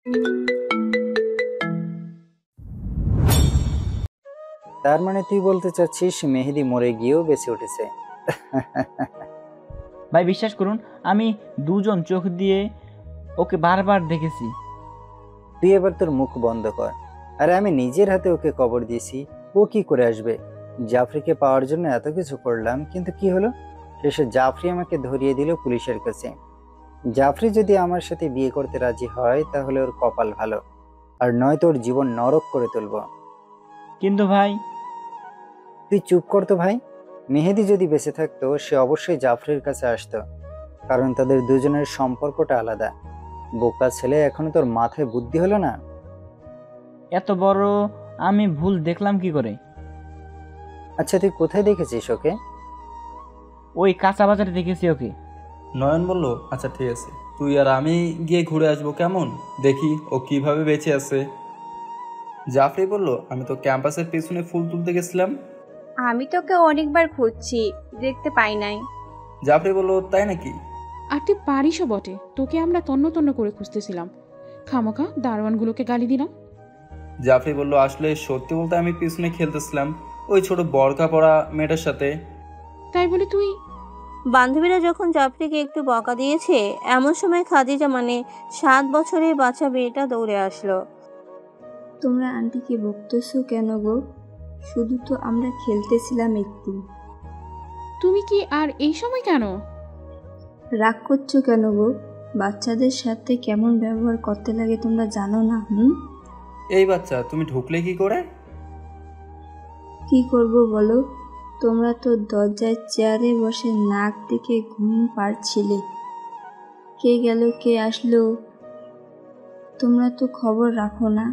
তার মানে তুই বলতে চাচ্ছিস মেহেদি মরে গিয়েও বেঁচে উঠেছে? ভাই বিশ্বাস করুন, আমি দুজন চোখ দিয়ে ওকে বারবার দেখেছি। তুই এবার তোর মুখ বন্ধ কর। আরে আমি নিজের হাতে ওকে কবর দিয়েছি, ও কি করে আসবে? জাফরিকে পাওয়ার জন্য এত কিছু করলাম, কিন্তু কি হলো? শেষে জাফরি আমাকে ধরিয়ে দিল পুলিশের কাছে। জাফরি যদি আমার সাথে বিয়ে করতে রাজি হয় তাহলে ওর কপাল ভালো, আর নয়তো ওর জীবন নরক করে তুলব। কিন্তু ভাই, তুই চুপ কর তো ভাই। মেহেদি যদি বেঁচে থাকতো সে অবশ্যই জাফরির কাছে আসতো, কারণ তাদের দুজনের সম্পর্কটা আলাদা। বোকা ছেলে, এখনো তোর মাথায় বুদ্ধি হলো না? এত বড় আমি ভুল দেখলাম কি করে? আচ্ছা তুই কোথায় দেখেছিস ওকে? ওই কাঁচা বাজারে দেখেছি ওকে। নয়ন বলল, আচ্ছা ঠিক আছে, তুই আর আমি গিয়ে ঘুরে আসবো, কেমন? দেখি ও কিভাবে বেঁচে আছে। জাফরি বলল, আমি তো ক্যাম্পাসের পিছনে ফুল তুলতে গেছিলাম। আমি তোকে অনেকবার খুঁজছি, দেখতে পাই নাই। জাফরি বলল, তাই নাকি? আর তুই পারিসও বটে, তোকে আমরা তন্ন তন্ন করে খুঁজতেছিলাম, খামোখা দারোয়ানগুলোকে গালি দিলাম। জাফরি বলল, আসলে সত্যি বলতে আমি পিছনে খেলতেছিলাম ওই ছোট বরকা পরা মেয়েটার সাথে। তাই বলে তুই? বান্ধবীরা যখন জাফরিকে একটু বকা দিয়েছে, এমন সময় খাদিজা মানে 7 বছরের বাচ্চা মেয়েটা দৌড়ে আসলো। তোমরা আন্টিকে বকতেছো কেন গো? শুধু তো আমরা খেলতেছিলাম একটু। তুমি কি আর এই সময় কেন? রাগ করছো কেন গো? বাচ্চাদের সাথে কেমন ব্যবহার করতে লাগে তোমরা জানো না? এই বাচ্চা, তুমি ঢুকলে কি করে? কি করব বলো? তোমরা তো দরজায় চেয়ারে বসে নাক দেখে ঘুম পাড়ছিলে। কে গেল কে আসলো তোমরা তো খবর রাখো না।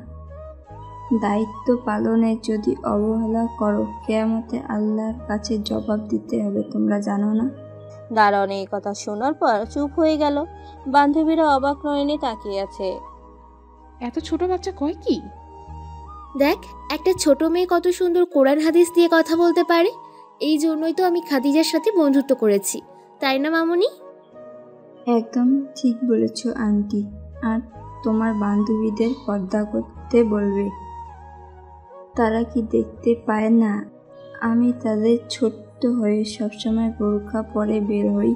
দায়িত্ব পালনে যদি অবহেলা করো, কিয়ামতে আল্লাহর কাছে জবাব দিতে হবে, তোমরা জানো না? দারোয়ান এই কথা শোনার পর চুপ হয়ে গেল। বান্ধবীরা অবাক নয়নে তাকিয়ে আছে। এত ছোট বাচ্চা কয় কি? দেখ, একটা ছোট মেয়ে কত সুন্দর কোরআন হাদিস দিয়ে কথা বলতে পারে। এই জন্যই তো আমি খাদিজার সাথে বন্ধুত্ব করেছি, তাই না মামুনি? একদম ঠিক বলেছ আন্টি। আর তোমার বান্ধবীদের পর্দা করতে বলবে। তারা কি দেখতে পায় না আমি তাদের ছোট্ট হয়ে সবসময় বোরকা পরে বের হই?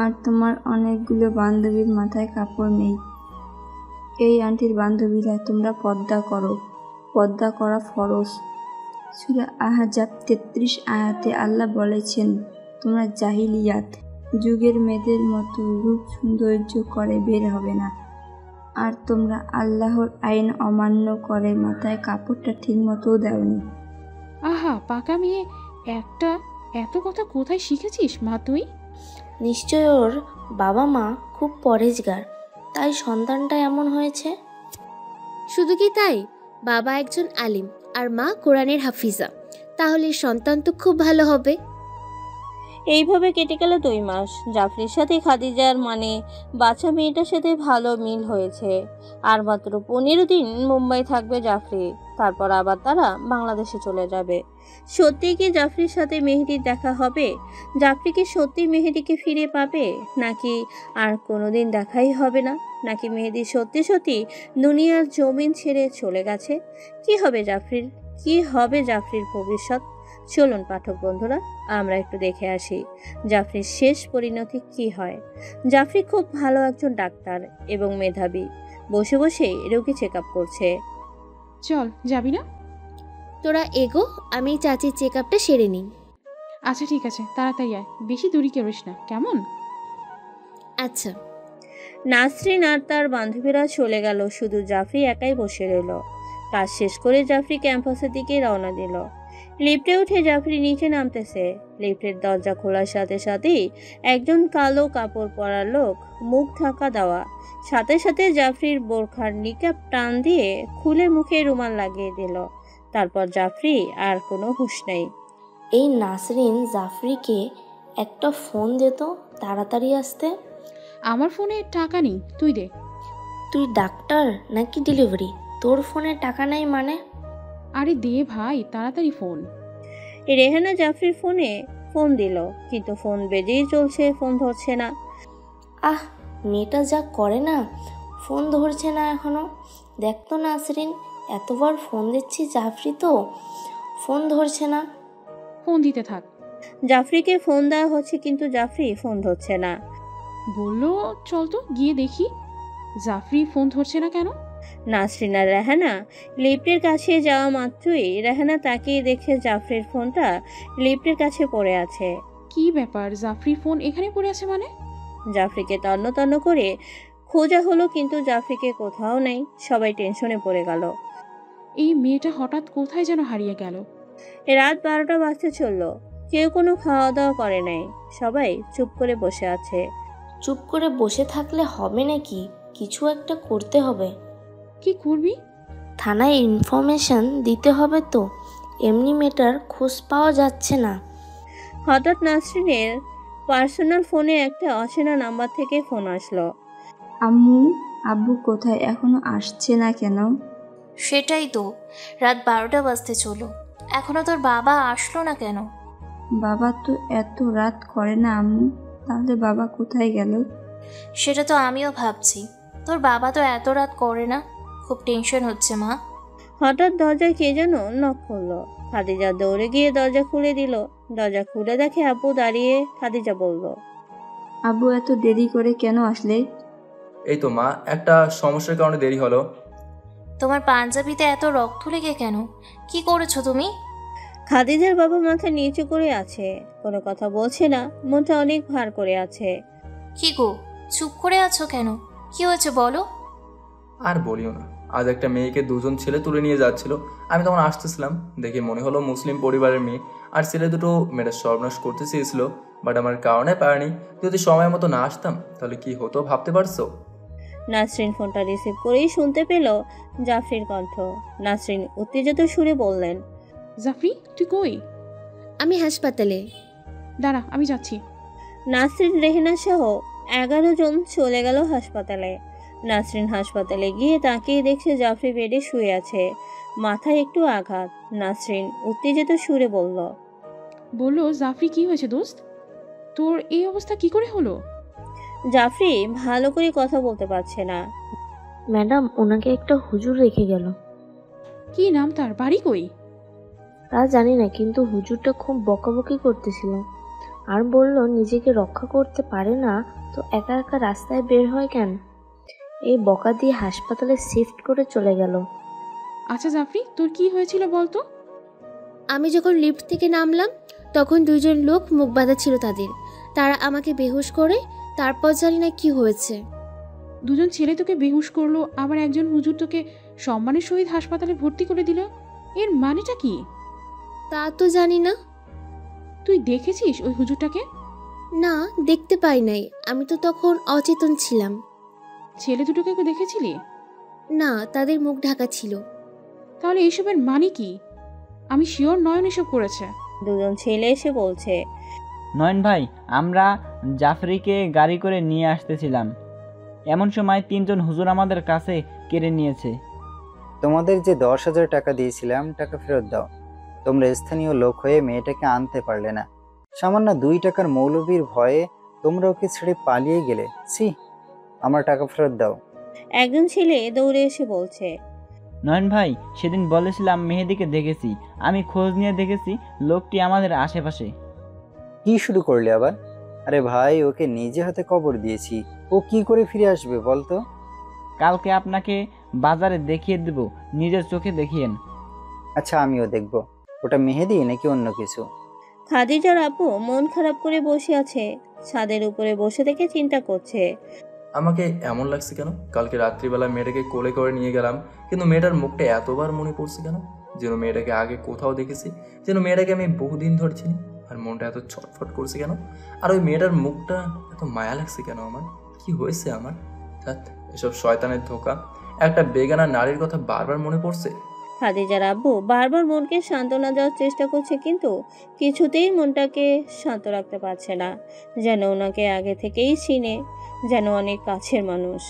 আর তোমার অনেকগুলো বান্ধবীর মাথায় কাপড় নেই। এই আন্টির বান্ধবীরা, তোমরা পর্দা করো। পর্দা করা ফরজ। সূরা আহজাব 33 আয়াতে আল্লাহ বলেছেন, তোমরা জাহিলিয়াত যুগের মেয়েদের মতো রূপ সৌন্দর্য করে বের হবে না। আর তোমরা আল্লাহর আইন অমান্য করে মাথায় কাপড়টা ঠিক মতো দেওনি। আহা পাকা মেয়ে একটা, এত কথা কোথায় শিখেছিস মা তুই? নিশ্চয় ওর বাবা মা খুব পরেজগার, তাই সন্তানটা এমন হয়েছে। শুধু কি তাই, বাবা একজন আলিম আর মা কোরআনের হাফিজা, তাহলে সন্তান তো খুব ভালো হবে। এইভাবে কেটে গেল 2 মাস। জাফরির সাথে খাদিজার মানে বাচ্চা মেয়েটার সাথে ভালো মিল হয়েছে। আর মাত্র 15 দিন মুম্বাই থাকবে জাফরি, তারপর আবার তারা বাংলাদেশে চলে যাবে। সত্যি কি জাফরির সাথে মেহেদির দেখা হবে? জাফরি কি সত্যি মেহেদিকে ফিরে পাবে, নাকি আর কোনোদিন দেখাই হবে না? নাকি মেহেদি সত্যি সত্যি দুনিয়ার জমিন ছেড়ে চলে গেছে? কি হবে জাফরির? কি হবে জাফরির ভবিষ্যৎ? চলুন পাঠক বন্ধুরা, আমরা একটু দেখে আসি জাফরির শেষ পরিণতি কি হয়। জাফরি খুব ভালো একজন ডাক্তার এবং মেধাবী। বসে বসে রোগী চেক আপ করছে। চল, যাবি না? তোরা এগো, আমি চাচির চেক আপটা সেরে নিই। আচ্ছা ঠিক আছে, তাড়াতাড়ি আয়, বেশি দূরি করিস না, কেমন? আচ্ছা। নাসরিন আর তার বান্ধবীরা চলে গেল, শুধু জাফরি একাই বসে রইল। কাজ শেষ করে জাফরি ক্যাম্পাসের দিকে রওনা দিল। লিফটে উঠে জাফরি নিচে নামতেছে। লিফটের দরজা খোলার সাথে সাথেই একজন কালো কাপড় পরা লোক, মুখ ঢাকা দেওয়া, সাথে সাথে জাফরির বোরখার নিকাব টান দিয়ে খুলে মুখে রুমাল লাগিয়ে দিল। তারপর জাফরি আর কোনো হুঁশ নেই। এই নাসরিন জাফরিকে একটা ফোন দে তো, তাড়াতাড়ি আসতে। আমার ফোনে টাকা নেই, তুই দে। তুই ডাক্তার নাকি ডেলিভারি? তোর ফোনে টাকা নেই মানে? আরে দে ভাই, তাড়াতাড়ি ফোন। রেহানা জাফরির ফোনে ফোন দিল, কিন্তু ফোন বেজেই চলছে, ফোন ধরছে না। আহ, মেয়েটা যা করে না, ফোন ধরছে না এখনো। দেখতো নাসরিন, এতবার ফোন দিচ্ছি জাফরি তো ফোন ধরছে না। ফোন দিতে থাক। জাফরিকে ফোন দেওয়া হচ্ছে কিন্তু জাফরি ফোন ধরছে না। বললো চল তো গিয়ে দেখি জাফরি ফোন ধরছে না কেন। নাসরিন আর রেহানা লিফটের কাছে যাওয়া মাত্রই রেহানা তাকিয়ে দেখে জাফরির ফোনটা লিফটের কাছে পড়ে আছে। কি ব্যাপার, জাফরি ফোন এখানে পড়ে আছে মানে? জাফরিকে তন্ন তন্ন করে খোঁজা হলো কিন্তু জাফরিকে কোথাও নেই। সবাই টেনশনে পড়ে গেল। এই মেয়েটা হঠাৎ কোথায় যেন হারিয়ে গেল। রাত 12টা বাজতে চলল। কেউ কোনো খাওয়া দাওয়া করে নাই। সবাই চুপ করে বসে আছে। চুপ করে বসে থাকলে হবে নাকি? কিছু একটা করতে হবে। কি করবি? থানায় ইনফরমেশন দিতে হবে তো। এমনি মেয়েটার খোঁজ পাওয়া যাচ্ছে না। হঠাৎ নাসরিনের পার্সোনাল ফোনে একটা অচেনা নাম্বার থেকে ফোন আসলো। আম্মু, আব্বু কোথায়, এখনো আসছে না কেন? সেটাই তো, রাত 12টা বাজতে চলো, এখনো তোর বাবা আসলো না কেন? বাবা তো এত রাত করে না আম্মু, তাহলে বাবা কোথায় গেল? সেটা তো আমিও ভাবছি, তোর বাবা তো এত রাত করে না। খুব টেনশন হচ্ছে মা। হঠাৎ দরজায় কে যেন নক করলো। খাদিজা দৌড়ে গিয়ে দরজা খুলে দিল। দরজা খুলে দেখে আব্বু দাঁড়িয়ে। খাদিজা বলল, আব্বু এত দেরি করে কেন আসলে? এই তো মা, একটা সমস্যার কারণে দেরি হলো। তোমার পাঞ্জাবিতে এত রক্ত লেগে কেন? কি করেছো তুমি? খাদিজার বাবা মাথা নিচু করে আছে, কোনো কথা বলছে না, মনটা অনেক ভার করে আছে। কি গো, চুপ করে আছো কেন? কি হয়েছে বলো। আর বলিও না, আজ একটা মেয়েকে দুজন ছেলে তুলে নিয়ে যাচ্ছিল। আমি তখন আসতেছিলাম, দেখে মনে হলো মুসলিম পরিবারের মেয়ে, আর ছেলে দুটো মেয়েটা সর্বনাশ করতে চেয়েছিল, বাট আমার কারণে পারেনি। যদি সময় মতো না আসতাম তাহলে কি হতো ভাবতে পারছো? নাসরিন ফোনটা রিসিভ করেই শুনতে পেল জাফরির কণ্ঠ। নাসরিন উত্তেজিত সুরে বললেন, জাফরি তুই কই? আমি হাসপাতালে। দাঁড়া, আমি যাচ্ছি। নাসরিন রেহেনা সহ 11 জন চলে গেল হাসপাতালে। নাসরিন হাসপাতালে গিয়ে তাকিয়ে দেখছে জাফরি বেডে শুয়ে আছে, মাথায় একটু আঘাত। নাসরিন উত্তেজিত সুরে বলল, বললো জাফরি কি হয়েছে দোস্ত? তোর এই অবস্থা কি করে হলো? জাফরি ভালো করে কথা বলতে পারছে না। ম্যাডাম, ওনাকে একটা হুজুর রেখে গেল। কি নাম তার, বাড়ি কই? তা জানি না, কিন্তু হুজুরটা খুব বকাবকি করতেছিল আর বলল নিজেকে রক্ষা করতে পারে না তো একা একা রাস্তায় বের হয় কেন। এই বকা দিয়ে হাসপাতালে শিফট করে চলে গেল। আচ্ছা জাফরি, তোর কি হয়েছিল বলতো? আমি যখন লিফট থেকে নামলাম তখন দুজন লোক মুখ বাঁধা ছিল তাদের। তারা আমাকে বেহুশ করে, তারপর জানি না কি হয়েছে। দুজন ছেলে তোকে বেহুশ করলো, আবার একজন হুজুর তোকে সম্মানের সহিত হাসপাতালে ভর্তি করে দিল। এর মানেটা কি? তা তো জানি না। তুই দেখেছিস ওই হুজুরটাকে? না, দেখতে পাই নাই, আমি তো তখন অচেতন ছিলাম। ছেলে দুটোকে দেখেছিলি? না, তাদের মুখ ঢাকা ছিল। তাহলে এইসবের মানে কি? আমি শিওর নয়ন এসব করেছে। দুজন ছেলে এসে বলছে, নয়ন ভাই, আমরা জাফরিকে গাড়ি করে নিয়ে আসতেছিলাম, এমন সময় 3 জন হুজুর আমাদের কাছে কেড়ে নিয়েছে। তোমাদের যে 10,000 টাকা দিয়েছিলাম, টাকা ফেরত দাও। তোমরা স্থানীয় লোক হয়ে মেয়েটাকে আনতে পারলে না, সামান্য 2 টাকার মৌলবীর ভয়ে তোমরা ওকে ছেড়ে পালিয়ে গেলে। ছি, আমার টাকা ফেরত দাও। একজন ছেলে দৌড়ে এসে বলছে, নয়ন ভাই, সেদিন বলেছিলাম মেহেদিকে দেখেছি, আমি খোঁজ নিয়ে দেখেছি লোকটি আমাদের আশেপাশে। কি শুরু করলে আবার? আরে ভাই, ওকে নিজে হাতে কবর দিয়েছি, ও কি করে ফিরে আসবে বলতো? কালকে আপনাকে বাজারে দেখিয়ে দেব, নিজের চোখে দেখিয়েন। আচ্ছা, আমিও দেখব ওটা মেহেদি নাকি অন্য কিছু। খাদিজার আপু মন খারাপ করে বসে আছে, ছাদের উপরে বসে থেকে চিন্তা করছে। আমাকে এমন লাগছে কেন? কালকে রাত্রিবেলা মেয়েটাকে কোলে করে নিয়ে গেলাম, কিন্তু মেয়েটার মুখটা এতবার মনে পড়ছে কেন? যেন মেয়েটাকে আগে কোথাও দেখেছি, যেন মেয়েটাকে আমি বহুদিন ধরে চিনি। আর মনটা এত ছটফট করছে কেন? আর ওই মেয়েটার মুখটা এত মায়া লাগছে কেন? আমার কি হয়েছে? আমার এসব শয়তানের ধোকা। একটা বেগানা নারীর কথা বারবার মনে পড়ছে। খাদিজার আব্বু বারবার মনকে সান্ত্বনা দেওয়ার চেষ্টা করছে, কিন্তু কিছুতেই মনটাকে শান্ত রাখতে পারছে না। যেন ওনাকে আগে থেকেই চিনে, যেন অনেক কাছের মানুষ।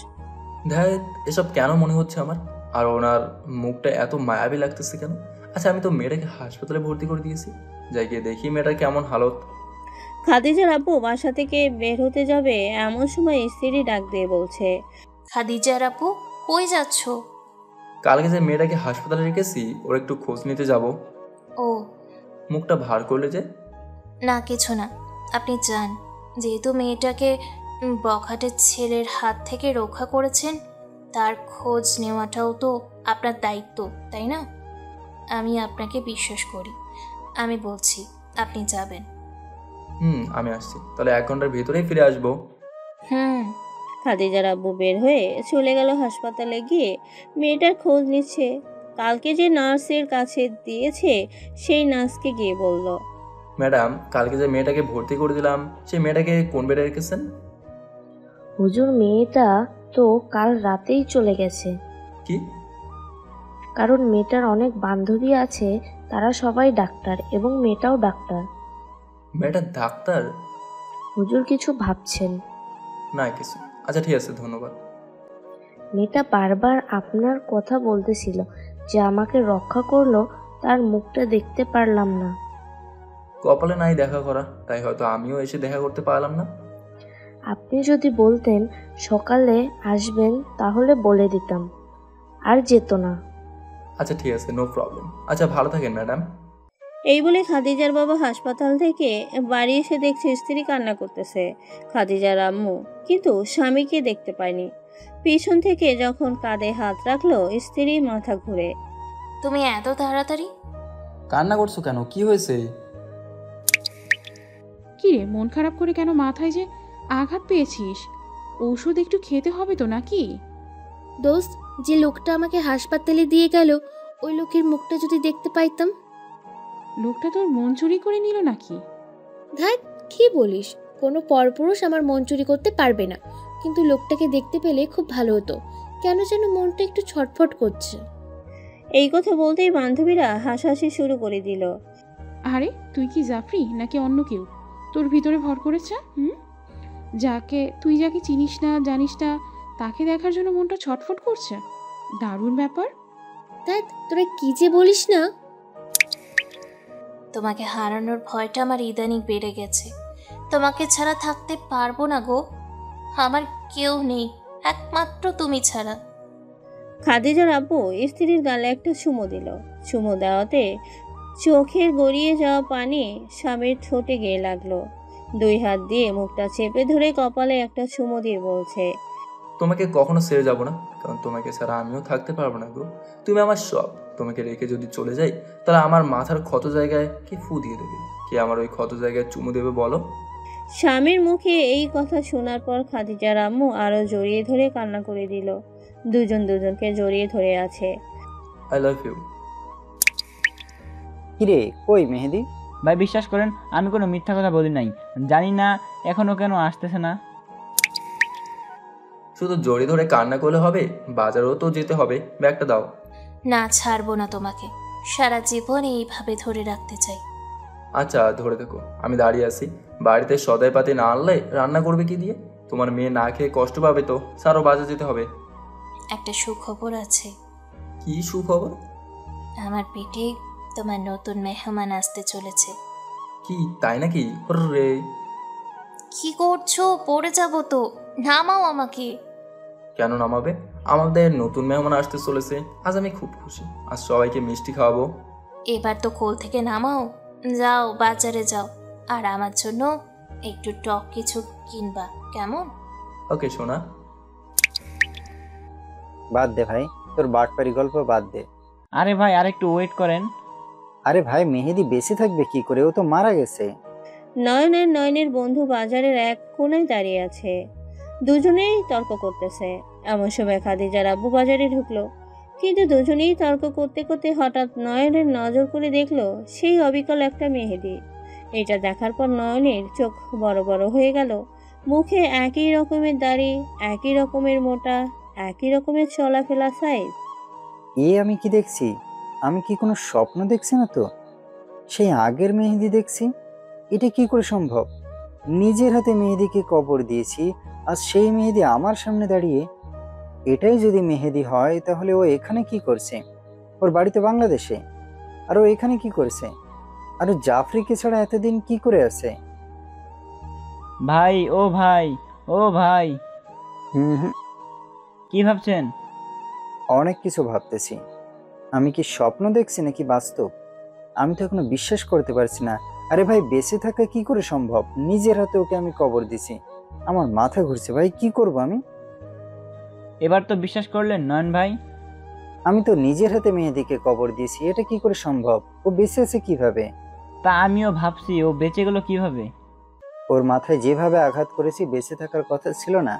ধ্যাত, এসব কেন মনে হচ্ছে আমার? আর ওনার মুখটা এত মায়াবী লাগতেছে কেন? আচ্ছা, আমি তো মেয়েটাকে হাসপাতালে ভর্তি করে দিয়েছি, যাই গিয়ে দেখি মেয়েটার কেমন হালত। খাদিজার আব্বু বাসা থেকে বের হতে যাবে এমন সময় স্ত্রী ডাক দিয়ে বলছে, খাদিজার আপু, কই যাচ্ছ? কালকে যে মেয়েটাকে হাসপাতালে রেখেছি ওর একটু খোঁজ নিতে যাব। ও মুখটা ভার করলে যে। না, কিছু না, আপনি যান। যেহেতু মেয়েটাকে বখাটের ছেলের হাত থেকে রক্ষা করেছেন, তার খোঁজ নেওয়াটাও তো আপনার দায়িত্ব, তাই না? আমি আপনাকে বিশ্বাস করি। আমি বলছি আপনি যাবেন। আমি আসছি, তাহলে 1 ঘন্টার ভিতরেই ফিরে আসবো। হুম। খাদিজার আব্বু বের হয়ে চলে গেল হাসপাতালে গিয়ে মেয়েটার খোঁজ নিচ্ছে। কালকে যে নার্সের কাছে দিয়েছে সেই নার্সকে গিয়ে বলল, ম্যাডাম, কালকে যে মেয়েটাকে ভর্তি করে দিলাম সেই মেয়েটাকে কোন বেডে রেখেছেন? হুজুর, মেয়েটা তো কাল রাতেই চলে গেছে। কি? কারণ মেয়েটার অনেক বান্ধবী আছে, তারা সবাই ডাক্তার এবং মেয়েটাও ডাক্তার। মেয়েটা ডাক্তার? হুজুর কিছু ভাবছেন? না কিছু। আচ্ছা ঠিক আছে, ধন্যবাদ। মেয়েটা বারবার আপনার কথা বলতেছিল, যে আমাকে রক্ষা করলো, তার মুখটা দেখতে পারলাম না। কপালে নাই দেখা করা, তাই হয়তো আমিও এসে দেখা করতে পারলাম না। আপনি যদি বলতেন সকালে আসবেন তাহলে বলে দিতাম, আর যেত না। আচ্ছা ঠিক আছে, নো প্রবলেম। আচ্ছা ভালো থাকেন ম্যাডাম। এই বলে খাদিজার বাবা হাসপাতাল থেকে বাড়ি এসে দেখছে স্ত্রী কান্না করতেছে। খাদিজার আম্মু কিন্তু স্বামীকে দেখতে পায়নি। পিছন থেকে যখন কাঁধে হাত রাখলো স্ত্রী মাথা ঘুরে। তুমি এত তাড়াতাড়ি? কান্না করছো কেন? কি হয়েছে? কি রে, মন খারাপ করে কেন? মাথায় যে আঘাত পেয়েছিস, ওষুধ একটু খেতে হবে তো নাকি? দোস্ত, যে লোকটা আমাকে হাসপাতালে দিয়ে গেল, ওই লোকের মুখটা যদি দেখতে পাইতাম। লোকটা তোর মন চুরি করে নিল নাকি? ধ্যাৎ, কি বলিস? কোনো পরপুরুষ আমার মন চুরি করতে পারবে না, কিন্তু লোকটাকে দেখতে পেলে খুব ভালো হতো। কেন যেন মনটা একটু ছটফট করছে। এই কথা বলতেই বান্ধবীরা হাসাহাসি শুরু করে দিল। আরে তুই কি জাফরি নাকি অন্য কেউ তোর ভিতরে ভর করেছে? তুই যাকে চিনিস না জানিস না, তাকে দেখার জন্য মনটা ছটফট করছে। দারুণ ব্যাপার। ধ্যাৎ, তোরা কি যে বলিস না। তোমাকে হারানোর ভয়টা আমার ইদানিং বেড়ে গেছে। তোমাকে ছাড়া থাকতে পারবো না গো। আমার কেউ নেই, একমাত্র তুমি ছাড়া। খাদিজার আব্বু স্ত্রীর গালে একটা চুমো দিল। চুমো দেওয়াতে চোখের গড়িয়ে যাওয়া পানি স্বামীর ঠোঁটে গিয়ে লাগলো। 2 হাত দিয়ে মুখটা চেপে ধরে কপালে একটা চুমো দিয়ে বলছে, তোমাকে কখনো ছেড়ে যাব না, কারণ তোমাকে ছাড়া আমিও থাকতে পারবো না গো। তুমি আমার সব। তোমাকে রেখে যদি চলে যাই, তাহলে আমার মাথার ক্ষত জায়গায় কে ফু দিয়ে দেবে? কে আমার ওই ক্ষত জায়গায় চুমু দেবে বলো? স্বামীর মুখে এই কথা শোনার পর খাদিজার আম্মু আরো জড়িয়ে ধরে কান্না করে দিল। দুজন দুজনকে জড়িয়ে ধরে আছে। I love you. কিরে, কই মেহেদি? ভাই বিশ্বাস করেন, আমি কোনো মিথ্যা কথা বলি নাই। জানি না এখনো কেন আসতেছে না। শুধু জড়িয়ে ধরে কান্না করলে হবে? বাজারেও তো যেতে হবে। ব্যাগটা দাও। না, ছাড়বো না তোমাকে। সারা জীবন এইভাবে ধরে রাখতে চাই। আচ্ছা ধরে দেখো, আমি দাঁড়িয়ে আছি। বাড়িতে সদাই পাতি না আনলে রান্না করবে কি দিয়ে? তোমার মেয়ে না খেয়ে কষ্ট পাবে তো। সারও বাজার যেতে হবে। একটা সুখবর আছে। কি সুখবর? আমার পেটে তোমার নতুন মেহমান আসতে চলেছে। কি তাই নাকি? রে, কি করছো? পড়ে যাবো তো, নামাও আমাকে। কেন নামাবে? আমাদের নতুন মেহমান আসতে চলেছে। আজ আমি খুব খুশি। আজ সবাইকে মিষ্টি খাওয়াবো। এবার তো কোল থেকে নামাও। যাও, বাজারে যাও, আর আমার জন্য একটু টক কিছু কিনবা, কেমন? ওকে সোনা। বাদ দে ভাই, তোর বাটপারি গল্প বাদ দে। আরে ভাই, আর একটু ওয়েট করেন। আরে ভাই, মেহেদি বেঁচে থাকবে কি করে? ও তো মারা গেছে। নয়নের বন্ধু বাজারের এক কোণায় দাঁড়িয়ে আছে। দুজনেই তর্ক করতেছে। এমন সময় খাদিজার আব্বু বাজারে ঢুকলো। কিন্তু দুজনেই তর্ক করতে করতে হঠাৎ নয়নের নজর করে দেখলো সেই অবিকল একটা মেহেদি। এটা দেখার পর নয়নের চোখ বড় বড় হয়ে গেল। মুখে একই রকমের দাড়ি, একই রকমের মোটা, একই রকমের চলাফেরা সাইজ। আমি কি দেখছি? আমি কি কোনো স্বপ্ন দেখছি না তো? সেই আগের মেহেদি দেখছি। এটা কি করে সম্ভব? নিজের হাতে মেহেদিকে কবর দিয়েছি, আর সেই মেহেদি আমার সামনে দাঁড়িয়ে। এটাই যদি মেহেদি হয়, তাহলে ও এখানে কি করছে? ওর বাড়ি তো বাংলাদেশে। আর ও এখানে কি করছে? আর ও জাফরিকে ছাড়া এতদিন কি করে আছে? ভাই, ও ভাই, ও ভাই। হুম হুম, কি ভাবছেন? অনেক কিছু ভাবতেছি। আমি কি স্বপ্ন দেখছি নাকি বাস্তব? আমি তো এখনো বিশ্বাস করতে পারছি না। আরে ভাই, বেঁচে থাকা কি করে সম্ভব? নিজের হাতে ওকে আমি কবর দিছি। আমার মাথা ঘুরছে ভাই, কি করব আমি? এবার তো বিশ্বাস করলেন নয়ন ভাই? আমি তো নিজের হাতে মেহেদিকে কবর দিয়েছি, এটা কি করে সম্ভব? ও বেঁচে আছে কিভাবে? তা আমিও ভাবছি ও বেঁচে গেল কিভাবে। ওর মাথায় যেভাবে আঘাত করেছি বেঁচে থাকার কথা ছিল না।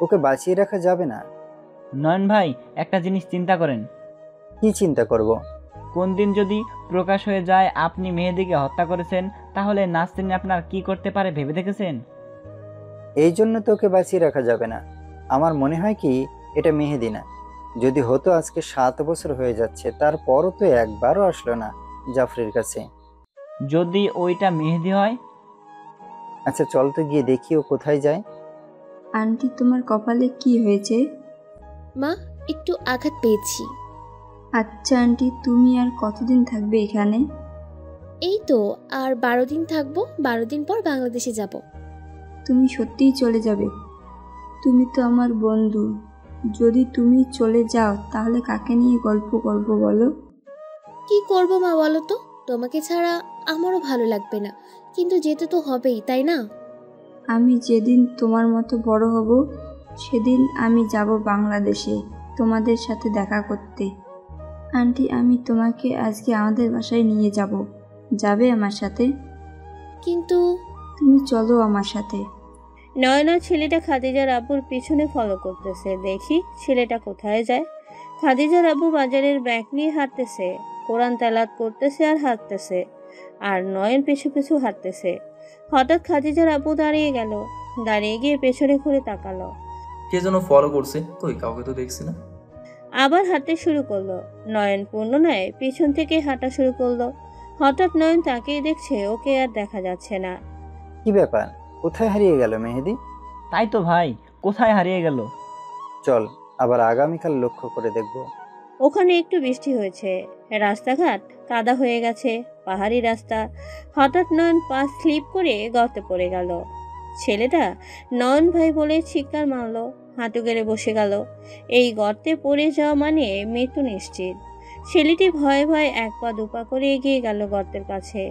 ওকে বাঁচিয়ে রাখা যাবে না। নয়ন ভাই, একটা জিনিস চিন্তা করেন। কি চিন্তা করব? কোন দিন যদি প্রকাশ হয়ে যায় আপনি মেহেদিকে হত্যা করেছেন, তাহলে নাসরিন আপনার কি করতে পারে ভেবে দেখেছেন? এই জন্য তো ওকে বাঁচিয়ে রাখা যাবে না। আমার মনে হয় কি, এটা মেহেদি না। যদি হতো আজকে 7 বছর হয়ে যাচ্ছে, তারপরও তো একবারও আসলো না জাফরির কাছে। যদি ওইটা মেহেদি হয়? আচ্ছা চল তো গিয়ে দেখি ও কোথায় যায়। আন্টি, তোমার কপালে কি হয়েছে? মা, একটু আঘাত পেয়েছি। আচ্ছা আন্টি, তুমি আর কতদিন থাকবে এখানে? এই তো আর 12 দিন থাকবো। 12 দিন পর বাংলাদেশে যাব। তুমি সত্যিই চলে যাবে? তুমি তো আমার বন্ধু। যদি তুমি চলে যাও তাহলে কাকে নিয়ে গল্প করব বলো? কি করব মা বলো তো? তোমাকে ছাড়া আমারও ভালো লাগবে না, কিন্তু যেতে তো হবেই, তাই না? আমি যেদিন তোমার মতো বড় হব সেদিন আমি যাব বাংলাদেশে তোমাদের সাথে দেখা করতে। আন্টি, আমি তোমাকে আজকে আমাদের বাসায় নিয়ে যাব। যাবে আমার সাথে? কিন্তু তুমি চলো আমার সাথে। নয়না ছেলেটা খাদিজার আব্বুর পিছনে ফলো করতেছে। দেখি ছেলেটা কোথায় যায়। খাদিজার আব্বু বাজারের ব্যাগ নিয়ে হাঁটতেছে, কোরআন তেলাওয়াত করতেছে আর হাঁটতেছে, আর নয়ন পিছু পিছু হাঁটতেছে। হঠাৎ খাদিজার আব্বু দাঁড়িয়ে গেল, দাঁড়িয়ে গিয়ে পেছনে ঘুরে তাকালো। কে যেন ফলো করছে, কই কাউকে তো দেখছি না। আবার হাঁটতে শুরু করলো। নয়ন পুনরায় পিছন থেকে হাঁটা শুরু করলো। হঠাৎ নয়ন তাকিয়ে দেখছে ওকে আর দেখা যাচ্ছে না। কি ব্যাপার? কোথায় হারিয়ে গেল মেহেদি? তাই তো ভাই, কোথায় হারিয়ে গেল? চল আবার আগামীকাল লক্ষ্য করে দেখব। ওখানে একটু বৃষ্টি হয়েছে, রাস্তাঘাট কাদা হয়ে গেছে, পাহাড়ি রাস্তা। হঠাৎ নয়ন পা স্লিপ করে গর্তে পড়ে গেল। ছেলেটা নয়ন ভাই বলে চিৎকার মারলো, হাঁটু গেড়ে বসে গেল। এই গর্তে পড়ে যাওয়া মানে মৃত্যু নিশ্চিত। ছেলেটি ভয়ে ভয়ে 1 পা 2 পা করে এগিয়ে গেল গর্তের কাছে।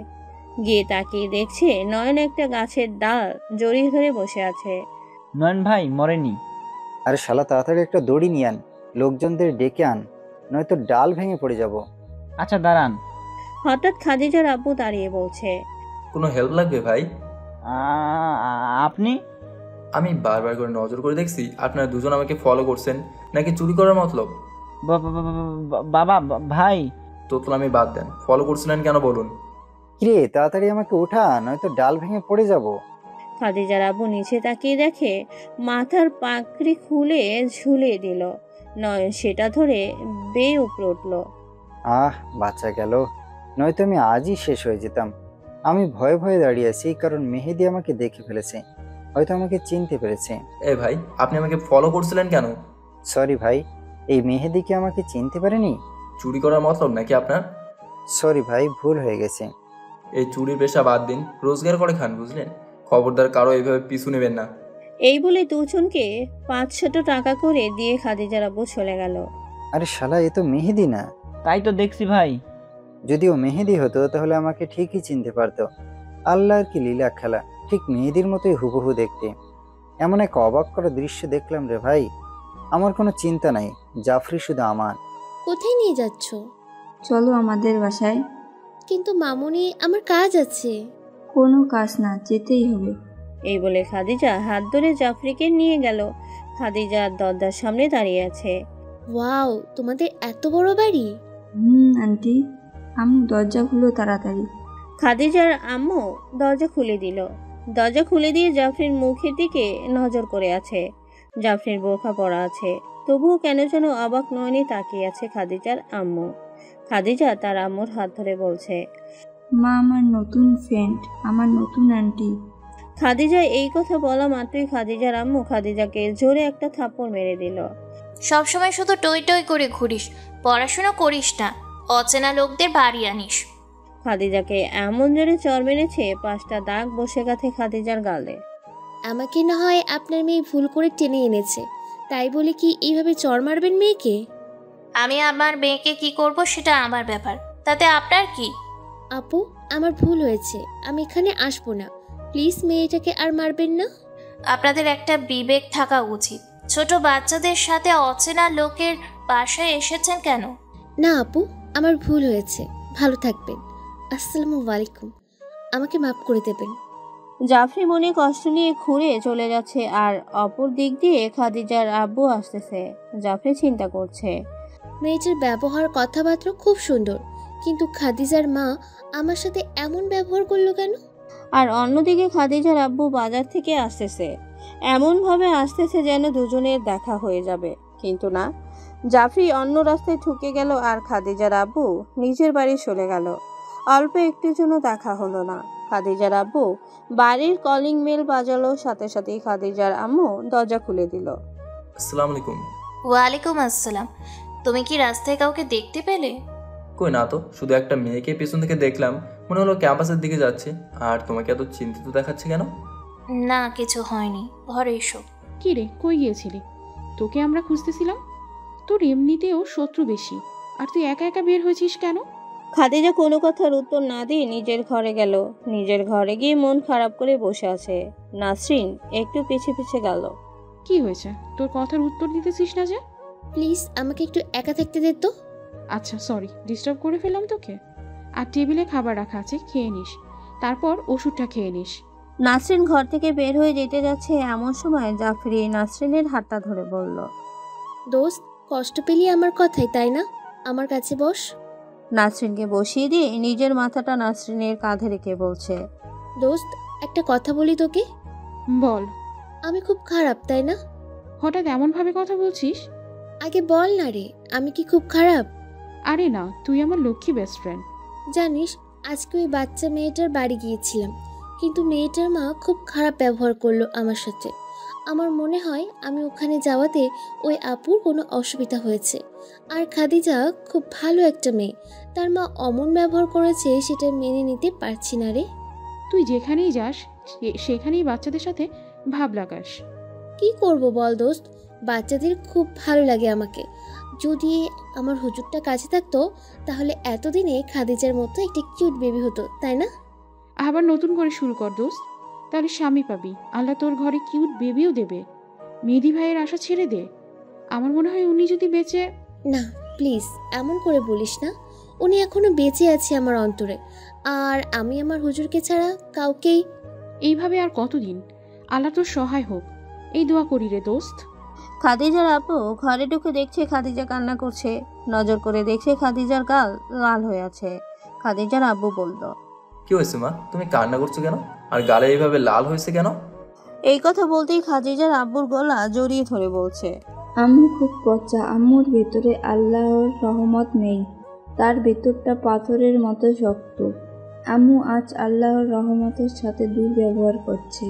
গিয়ে তাকিয়ে দেখছে নয়ন একটা গাছের ডাল জড়িয়ে ধরে বসে আছে। নয়ন ভাই মরেনি। আরে শালা, তাড়াতাড়ি একটা দড়ি নিয়ে আন, লোকজনদের ডেকে আন, নয়তো ডাল ভেঙে পড়ে যাব। আচ্ছা দাঁড়ান। হঠাৎ খাদিজার আব্বু দাঁড়িয়ে বলছে, কোনো হেল্প লাগবে ভাই? আপনি? আমি বারবার করে নজর করে দেখছি আপনারা দুজন আমাকে ফলো করছেন, নাকি চুরি করার মতলব? বাবা ভাই। তোতলামি বাদ দেন, ফলো করছিলেন কেন বলুন? কিরে, তাড়াতাড়ি আমাকে ওঠা, নয়তো ডাল ভেঙে পড়ে যাব। খাদিজার আব্বু নিচে তাকিয়ে দেখে মাথার পাগড়ি খুলে ঝুলিয়ে দিল। নয়ন সেটা ধরে বেয়ে উপরে উঠল। আহ, বাচ্চা গেল, নয়তো আমি আজই শেষ হয়ে যেতাম। আমি ভয়ে ভয়ে দাঁড়িয়ে আছি কারণ মেহেদি আমাকে দেখে ফেলেছে, হয়তো আমাকে চিনতে পেরেছে। এ ভাই, আপনি আমাকে ফলো করছিলেন কেন? সরি ভাই, এই মেহেদি কি আমাকে চিনতে পারেনি? চুরি করার মতলব নাকি আপনার? সরি ভাই, ভুল হয়ে গেছে। এই চুরির পেশা বাদ দিন, রোজগার করে খান, বুঝলেন? খবরদার কারো এইভাবে পিছু নেবেন না। এই বলে দুজনকে 500 টাকা করে দিয়ে খাদিজার আব্বু চলে গেল। আরে শালা, এ তো মেহেদি না। তাই তো দেখছি ভাই। যদিও মেহেদি হতো তাহলে আমাকে ঠিকই চিনতে পারতো। আল্লাহর কি লীলা খেলা, ঠিক মেহেদির মতোই হুবহু দেখতে। এমন এক অবাক করা দৃশ্য দেখলাম রে ভাই। আমার কোনো চিন্তা নাই, জাফরি শুধু আমার। কোথায় নিয়ে যাচ্ছ? চলো আমাদের বাসায়। কিন্তু মামুনি, আমার কাজ আছে। কোনো কাজ না, যেতেই হবে। এই বলে খাদিজা হাত ধরে জাফরিকে নিয়ে গেল। খাদিজা দরজার সামনে দাঁড়িয়ে আছে। ওয়াও, তোমাদের এত বড় বাড়ি! আন্টি, আম্মু দরজা খুলো তাড়াতাড়ি। খাদিজার আম্মু দরজা খুলে দিল। দরজা খুলে দিয়ে জাফরির মুখের দিকে নজর করে আছে। জাফরির বোরখা পরা আছে, তবুও কেন যেন অবাক নয়নে তাকিয়ে আছে খাদিজার আম্মু। খাদিজা তার আম্মুর হাত ধরে বলছে, মা, আমার নতুন ফ্রেন্ড, আমার নতুন আন্টি। খাদিজা এই কথা বলা মাত্রই খাদিজার আম্মু খাদিজাকে জোরে একটা থাপ্পড় মেরে দিল। সবসময় শুধু টই টই করে ঘুরিস, পড়াশোনা করিস না, অচেনা লোকদের বাড়ি আনিস। খাদিজাকে এমন জোরে চর মেরেছে 5টা দাগ বসে গেছে খাদিজার গালে। আমাকে না হয় আপনার মেয়ে ভুল করে টেনে এনেছে, তাই বলে কি এইভাবে চড় মারবেন মেয়েকে? আমি আমার মেয়েকে কি করব সেটা আমার ব্যাপার, তাতে আপনার কি? আপু, আমার ভুল হয়েছে, আমি এখানে আসবো না। প্লিজ মেয়েটাকে আর মারবেন না। আপনাদের একটা বিবেক থাকা উচিত। ছোট বাচ্চাদের সাথে অচেনা লোকের বাসায় এসেছেন কেন? না আপু, আমার ভুল হয়েছে। ভালো থাকবেন। আসসালামু আলাইকুম। আমাকে মাফ করে দেবেন। জাফরি মনে কষ্ট নিয়ে ঘুরে চলে যাচ্ছে, আর অপর দিক দিয়ে খাদিজার আব্বু আসতেছে। জাফরি চিন্তা করছে। মেয়েটার ব্যবহার কথাবার্তা খুব সুন্দর, কিন্তু খাদিজার মা আমার সাথে এমন ব্যবহার করলো কেন? আর অন্যদিকে খাদিজার আব্বু বাজার থেকে আসতেছে, এমনভাবে আসতেছে যেন দুজনের দেখা হয়ে যাবে, কিন্তু না। জাফরি অন্য রাস্তায় ঠুকে গেল আর খাদিজার আব্বু নিজের বাড়ি চলে গেল। অল্প একটুর জন্য দেখা হলো না। খাদিজার আব্বু বাড়ির কলিং বেল বাজালো, সাথে সাথেই খাদিজার আম্মু দরজা খুলে দিল। আসসালামু আলাইকুম। ওয়ালাইকুম আসসালাম। তুমি কি রাস্তায় কাউকে দেখতে পেলে? কই না তো, শুধু একটা মেয়েকে পেছন থেকে দেখলাম, মনে হলো ক্যাম্পাসের দিকে যাচ্ছে। আর তোমাকে এত চিন্তিত দেখাচ্ছে কেন? না, কিছু হয়নি, ঘরে এসো। কি রে, কই গিয়েছিলি? তোকে আমরা খুঁজতেছিলাম। তোর এমনিতেও শত্রু বেশি, আর তুই একা একা বের হয়েছিস কেন? খাদিজা কোনো কথার উত্তর না দিয়ে নিজের ঘরে গেল। নিজের ঘরে গিয়ে মন খারাপ করে বসে আছে। নাসরিন একটু পিছে পিছে গেল। কি হয়েছে? তোর কথার উত্তর দিতেছিস না যে? প্লিজ আমাকে একটু একা থাকতে দে তো। আচ্ছা সরি, ডিস্টার্ব করে ফেললাম তোকে। আর টেবিলে খাবার রাখা আছে, খেয়ে নিস, তারপর ওষুধটা খেয়ে নিস। নাসরিন ঘর থেকে বের হয়ে যেতে যাচ্ছে, এমন সময় জাফরি নাসরিনের হাতটা ধরে বলল। দোস্ত, কষ্ট পেলি আমার কথাই, তাই না? আমার কাছে বস। নাসরিনকে বসিয়ে দিয়ে নিজের মাথাটা নাসরিনের কাঁধে রেখে বলছে। দোস্ত, একটা কথা বলি তোকে। বল। আমি খুব খারাপ, তাই না? হঠাৎ এমনভাবে কথা বলছিস? আগে বল না রে, আমি কি খুব খারাপ? আরে না, তুই আমার লক্ষ্মী বেস্ট ফ্রেন্ড। জানিস, আজকে ওই বাচ্চা মেয়েটার বাড়ি গিয়েছিলাম, কিন্তু মেয়েটার মা খুব খারাপ ব্যবহার করলো আমার সাথে। আমার মনে হয় আমি ওখানে যাওয়াতে ওই আপুর কোনো অসুবিধা হয়েছে। আর খাদিজা খুব ভালো একটা মেয়ে, তার মা অমন ব্যবহার করেছে সেটা মেনে নিতে পারছি না রে। তুই যেখানেই যাস সেখানেই বাচ্চাদের সাথে ভাব লাগাস। কি করব বল দোস্ত, বাচ্চাদের খুব ভালো লাগে আমাকে। যদি আমার হুজুরটা কাছে থাকতো তাহলে এতদিনে খাদিজার মতো একটি কিউট বেবি হতো, তাই না? আবার নতুন করে শুরু কর দোস্ত, তাহলে স্বামী পাবি, আল্লাহ তোর ঘরে কিউট বেবিও দেবে। মেহেদি ভাইয়ের আশা ছেড়ে দে। আমার মনে হয় উনি যদি বেঁচে... না প্লিজ, এমন করে বলিস না। উনি এখনো বেঁচে আছে আমার অন্তরে, আর আমি আমার হুজুরকে ছাড়া কাউকেই... এইভাবে আর কতদিন? আল্লাহ তোর সহায় হোক, এই দোয়া করি রে দোস্ত। খাদিজার আপু ঘরে ঢুকে দেখছে খাদিজা কান্না করছে। নজর করে দেখছে খাদিজার গাল লাল হয়ে আছে। খাদিজার আব্বু বলল। কি হয়েছে মা, তুমি কান্না করছো কেন? আর গালে এইভাবে লাল হয়েছে কেন? এই কথা বলতেই খাদিজার আব্বুর গলা জড়িয়ে ধরে বলছে। আম্মু খুব পচা, আম্মুর ভেতরে আল্লাহর রহমত নেই, তার ভেতরটা পাথরের মতো শক্ত। আম্মু আজ আল্লাহর রহমতের সাথে দুর্ব্যবহার করছে।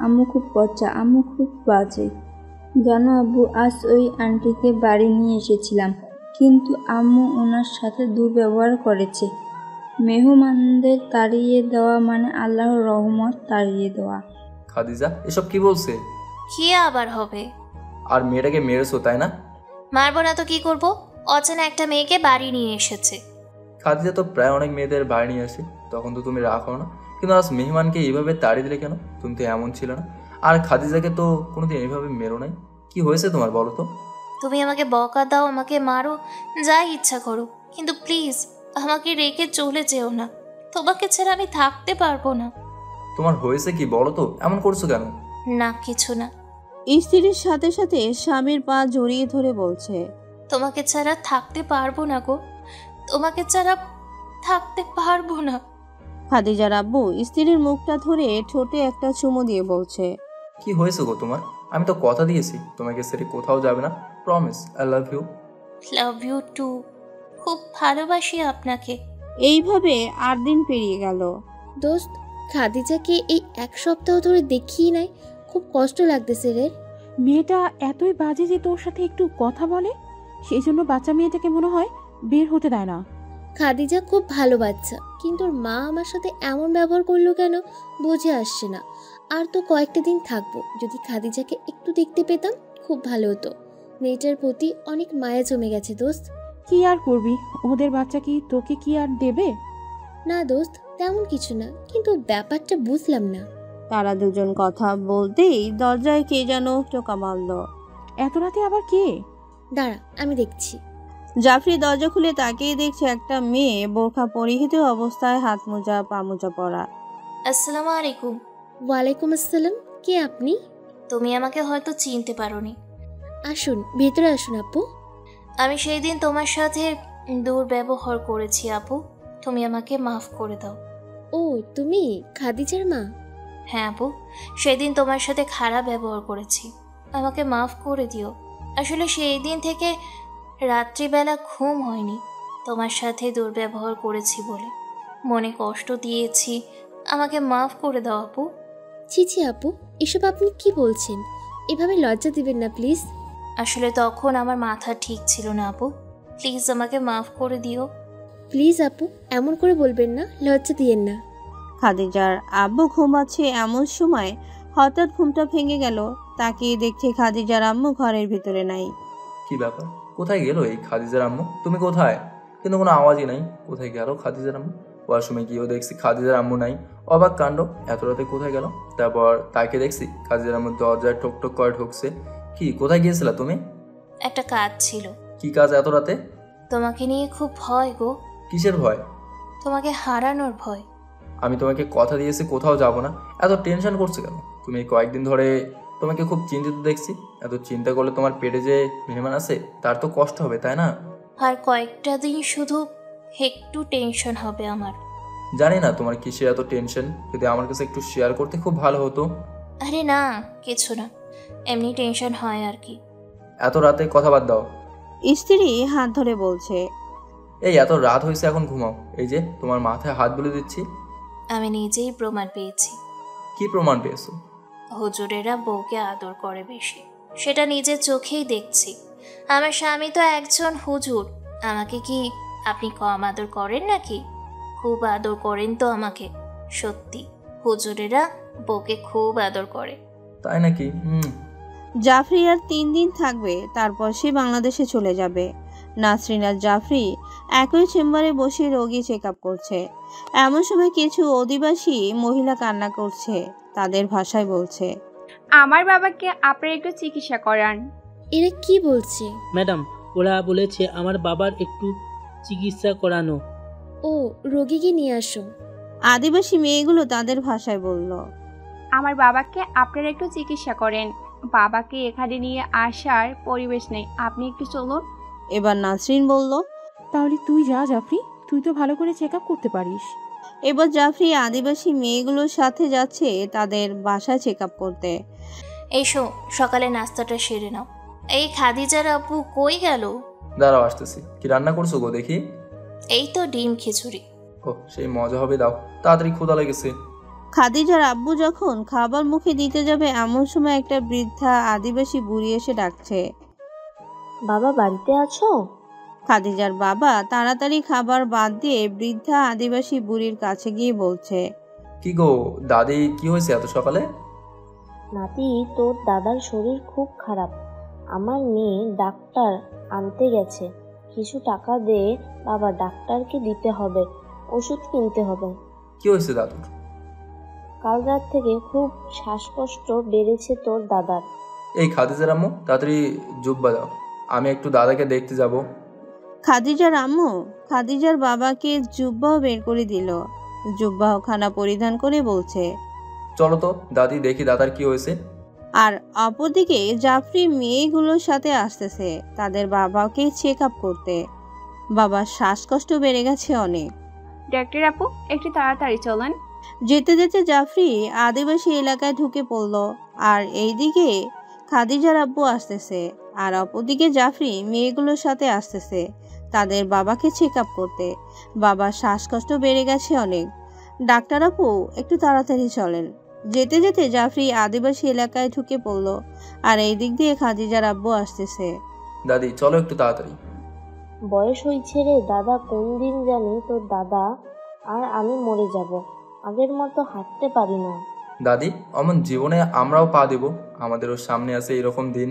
আম্মু খুব পচা, আম্মু খুব বাজে। জানো আব্বু, আজ ওই আন্টিকে বাড়ি নিয়ে এসেছিলাম, কিন্তু আম্মু ওনার সাথে দুর্ব্যবহার করেছে। মেহমানদের তাড়িয়ে দেওয়া মানে আল্লাহর রহমত তাড়িয়ে দেওয়া। খাদিজা এসব কি বলছে? কি আবার হবে? আর মেয়েটাকে মেরেছো তাই না? মারবো না তো কি করব? অচেনা একটা মেয়েকে বাড়ি নিয়ে এসেছে। খাদিজা তো প্রায় অনেক মেয়েদের বাড়ি নিয়ে আসে, তখন তো তুমি রাখো না, কিন্তু আজ মেহমানকে এইভাবে তাড়িয়ে দিলে কেন? তুমি তো এমন ছিল না। আর খাদিজাকে তো কোনোদিন এইভাবে মেরো নাই। কি হয়েছে তোমার বলো তো? তুমি আমাকে বকা দাও, আমাকে মারো, যাই ইচ্ছা করো, কিন্তু প্লিজ আমাকে রেখে চলে যেও না। তোমাকে ছাড়া আমি থাকতে পারবো না। তোমার হয়েছে কি বলো তো, এমন করছো কেন? না, কিছু না। স্ত্রীর সাথে সাথে স্বামীর পা জড়িয়ে ধরে বলছে। তোমাকে ছাড়া থাকতে পারবো না গো, তোমাকে ছাড়া থাকতে পারবো না। খাদিজার আব্বু স্ত্রীর মুখটা ধরে ঠোঁটে একটা চুমু দিয়ে বলছে। কি হয়েছে গো তোমার? আমি তো কথা দিয়েছি তোমাকে ছেড়ে কোথাও যাবে না, promise. I love you. Love you too. খুব ভালোবাসি আপনাকে। এইভাবে 8 দিন পেরিয়ে গেল। দোস্ত, খাদিজাকে এই এক সপ্তাহ ধরে দেখিই নাই, খুব কষ্ট লাগতেছে রে। মেয়েটা এতই বাজে যে তোর সাথে একটু কথা বলে, সেই জন্য বাচ্চা মেয়েটাকে মনে হয় বের হতে দেয় না। খাদিজা খুব ভালো বাচ্চা, কিন্তু ওর মা আমার সাথে এমন ব্যবহার করলো কেন বুঝে আসছে না। আর তো কয়েকটা দিন থাকবো, যদি খাদিজাকে একটু দেখতে পেতাম খুব ভালো হতো। মেয়েটার প্রতি অনেক মায়া জমে গেছে দোস্ত। কি আর করবি, ওদের বাচ্চা কি তোকে কি আর দেবে? না দোস্ত, তেমন কিছু না, কিন্তু ব্যাপারটা বুঝলাম না। তারা দুজন কথা বলতেই দরজায় কে যেন টোকা মারল। এত রাতে আবার কে? দাঁড়া, আমি দেখছি। জাফরি দরজা খুলে তাকিয়ে দেখছে একটা মেয়ে বোরখা পরিহিত অবস্থায়, হাত মোজা পা মোজা পরা। আসসালামু আলাইকুম। ওয়ালাইকুম আসসালাম। কে আপনি? তুমি আমাকে হয়তো চিনতে পারোনি। আসুন, ভেতরে আসুন আপু। আমি সেই দিন তোমার সাথে দুর্ব্যবহার করেছি আপু, তুমি আমাকে মাফ করে দাও। ও, তুমি খাদিজার মা? হ্যাঁ আপু, সেদিন তোমার সাথে খারাপ ব্যবহার করেছি, আমাকে মাফ করে দিও। আসলে সেই দিন থেকে রাত্রিবেলা ঘুম হয়নি, তোমার সাথে দুর্ব্যবহার করেছি বলে মনে কষ্ট দিয়েছি, আমাকে মাফ করে দাও আপু। ছি ছি আপু, এসব আপনি কি বলছেন? এভাবে লজ্জা দিবেন না প্লিজ। আসলে তখন আমার মাথা ঠিক ছিল না আপু, প্লিজ আমাকে মাফ করে দিও। প্লিজ আপু, এমন করে বলবেন না, লজ্জা দিয়েন না। খাদিজার আব্বু ঘুমাচ্ছে এমন সময় হঠাৎ ঘুমটা ভেঙে গেল। তাকিয়ে দেখছে খাদিজার আম্মু ঘরের ভিতরে নাই। কি ব্যাপার, কোথায় গেল এই খাদিজার আম্মু? তুমি কোথায়? কিন্তু কোনো আওয়াজই নাই। কোথায় গেল খাদিজার আম্মু? ওয়াশরুমে গিয়েও দেখছি খাদিজার আম্মু নাই। অবাক কাণ্ড, এত রাতে কোথায় গেল? তারপর তাকে দেখছি খাদিজার আম্মু দরজায় ঠক ঠক করে ঢুকছে। কি, কোথায় গিয়েছিলা তুমি? একটা কাজ ছিল। কি কাজ এত রাতে? তোমাকে নিয়ে খুব ভয় গো। কিসের ভয়? তোমাকে হারানোর ভয়। আমি তোমাকে কথা দিয়েছি কোথাও যাব না, এত টেনশন করছে কেন? তুমি কয়েকদিন ধরে তোমাকে খুব চিন্তিত দেখছি। এত চিন্তা করলে তোমার পেটে যে মেহমান আছে তার তো কষ্ট হবে, তাই না? আর কয়েকটা দিন শুধু একটু টেনশন হবে আমার। জানি না তোমার কিসের এত টেনশন, যদি আমার কাছে একটু শেয়ার করতে খুব ভালো হতো। আরে না, কিছু না, এমনি টেনশন হয় আর কি। এত রাতে কথা বাদ দাও। স্ত্রী হাত ধরে বলছে, এই এত রাত হয়েছে, এখন ঘুমাও। এই যে তোমার মাথায় হাত বুলিয়ে দিচ্ছি। আমি নিজেই প্রমাণ পেয়েছি। কি প্রমাণ পেয়েছো? হুজুরেরা বউকে আদর করে বেশি, সেটা নিজের চোখেই দেখছি। আমার স্বামী তো একজন হুজুর, আমাকে কি আপনি কম আদর করেন নাকি? খুব আদর করেন তো আমাকে, সত্যি হুজুরেরা বউকে খুব আদর করে। তাই নাকি? জাফরি আর 3 দিন থাকবে, তারপর সে বাংলাদেশে চলে যাবে। নাসরিন আর জাফরি একই চেম্বারে বসে রোগী চেক আপ করছে। এমন সময় কিছু অধিবাসী মহিলা কান্না করছে, তাদের ভাষায় বলছে, আমার বাবাকে আপনারা একটু চিকিৎসা করান। এরা কি বলছে? ম্যাডাম, ওরা বলেছে আমার বাবার একটু চিকিৎসা করানো। ও, রোগীকে নিয়ে আসো। আদিবাসী মেয়েগুলো তাদের ভাষায় বলল, আমার বাবাকে আপনারা একটু চিকিৎসা করেন, বাবাকে এখানে নিয়ে আসার পরিবেশ নেই, আপনি একটু চলুন। এবার নাসরিন বলল, তাহলে তুই যা জাফরি, তুই তো ভালো করে চেক আপ করতে পারিস। এবার জাফরি আদিবাসী মেয়েগুলোর সাথে যাচ্ছে তাদের বাসায় চেক আপ করতে। এসো, সকালে নাস্তাটা সেরে নাও। এই খাদিজার আপু কই গেল? দাঁড়াও, আসতেছি। কি রান্না করছো গো দেখি? এই তো ডিম খিচুড়ি। ও, সেই মজা হবে, দাও। তাড়াতাড়ি ক্ষুধা লেগেছে। খাদিজার আব্বু যখন খাবার মুখে দিতে যাবে এমন সময় একটা বৃদ্ধা আদিবাসী বুড়ি এসে ডাকছে, বাবা বাড়িতে আছো? খাদিজার বাবা তাড়াতাড়ি খাবার বাদ দিয়ে বৃদ্ধা আদিবাসী বুড়ির কাছে গিয়ে বলছে, কি গো দাদি, কি হয়েছে এত সকালে? নাতি, তোর দাদার শরীর খুব খারাপ, আমার মেয়ে ডাক্তার আনতে গেছে, কিছু টাকা দে বাবা, ডাক্তারকে দিতে হবে, ওষুধ কিনতে হবে। কি হয়েছে দাদুর? কাল রাত থেকে খুব শ্বাসকষ্ট বেড়েছে তোর দাদার। এই খাদিজার আম্মু, তাড়াতাড়ি জুব্বা দাও, আমি একটু দাদাকে দেখতে যাব। খাদিজার আম্মু খাদিজার বাবাকে জুব্বাও বের করে দিল। জুব্বাহ খানা পরিধান করে বলছে, চলো তো দাদি, দেখি দাদার কি হয়েছে। আর অপরদিকে জাফরি মেয়েগুলোর সাথে আসতেছে তাদের বাবাকে চেক আপ করতে। বাবার শ্বাসকষ্ট বেড়ে গেছে অনেক। ডাক্তার আপু, একটু তাড়াতাড়ি চলেন। যেতে যেতে জাফরি আদিবাসী এলাকায় ঢুকে পড়ল। আর এইদিকে খাদিজার আব্বু আসতেছে, আর অপরদিকে জাফরি মেয়েগুলোর সাথে আসতেছে তাদের বাবাকে চেক আপ করতে। বাবার শ্বাসকষ্ট বেড়ে গেছে অনেক। ডাক্তার আপু, একটু তাড়াতাড়ি চলেন। যেতে যেতে জাফরি আদিবাসী এলাকায় ঢুকে পড়ল, আর এই দিক দিয়ে খাদিজার আব্বু আসতেছে। দাদি চলো একটু তাড়াতাড়ি। বয়স হয়েছে রে দাদা, কোন দিন জানি তোর দাদা আর আমি মরে যাব, আগের মতো হাঁটতে পারি না। দাদি, অমন জীবনে আমরাও পা দেব, আমাদেরও সামনে আছে এরকম দিন।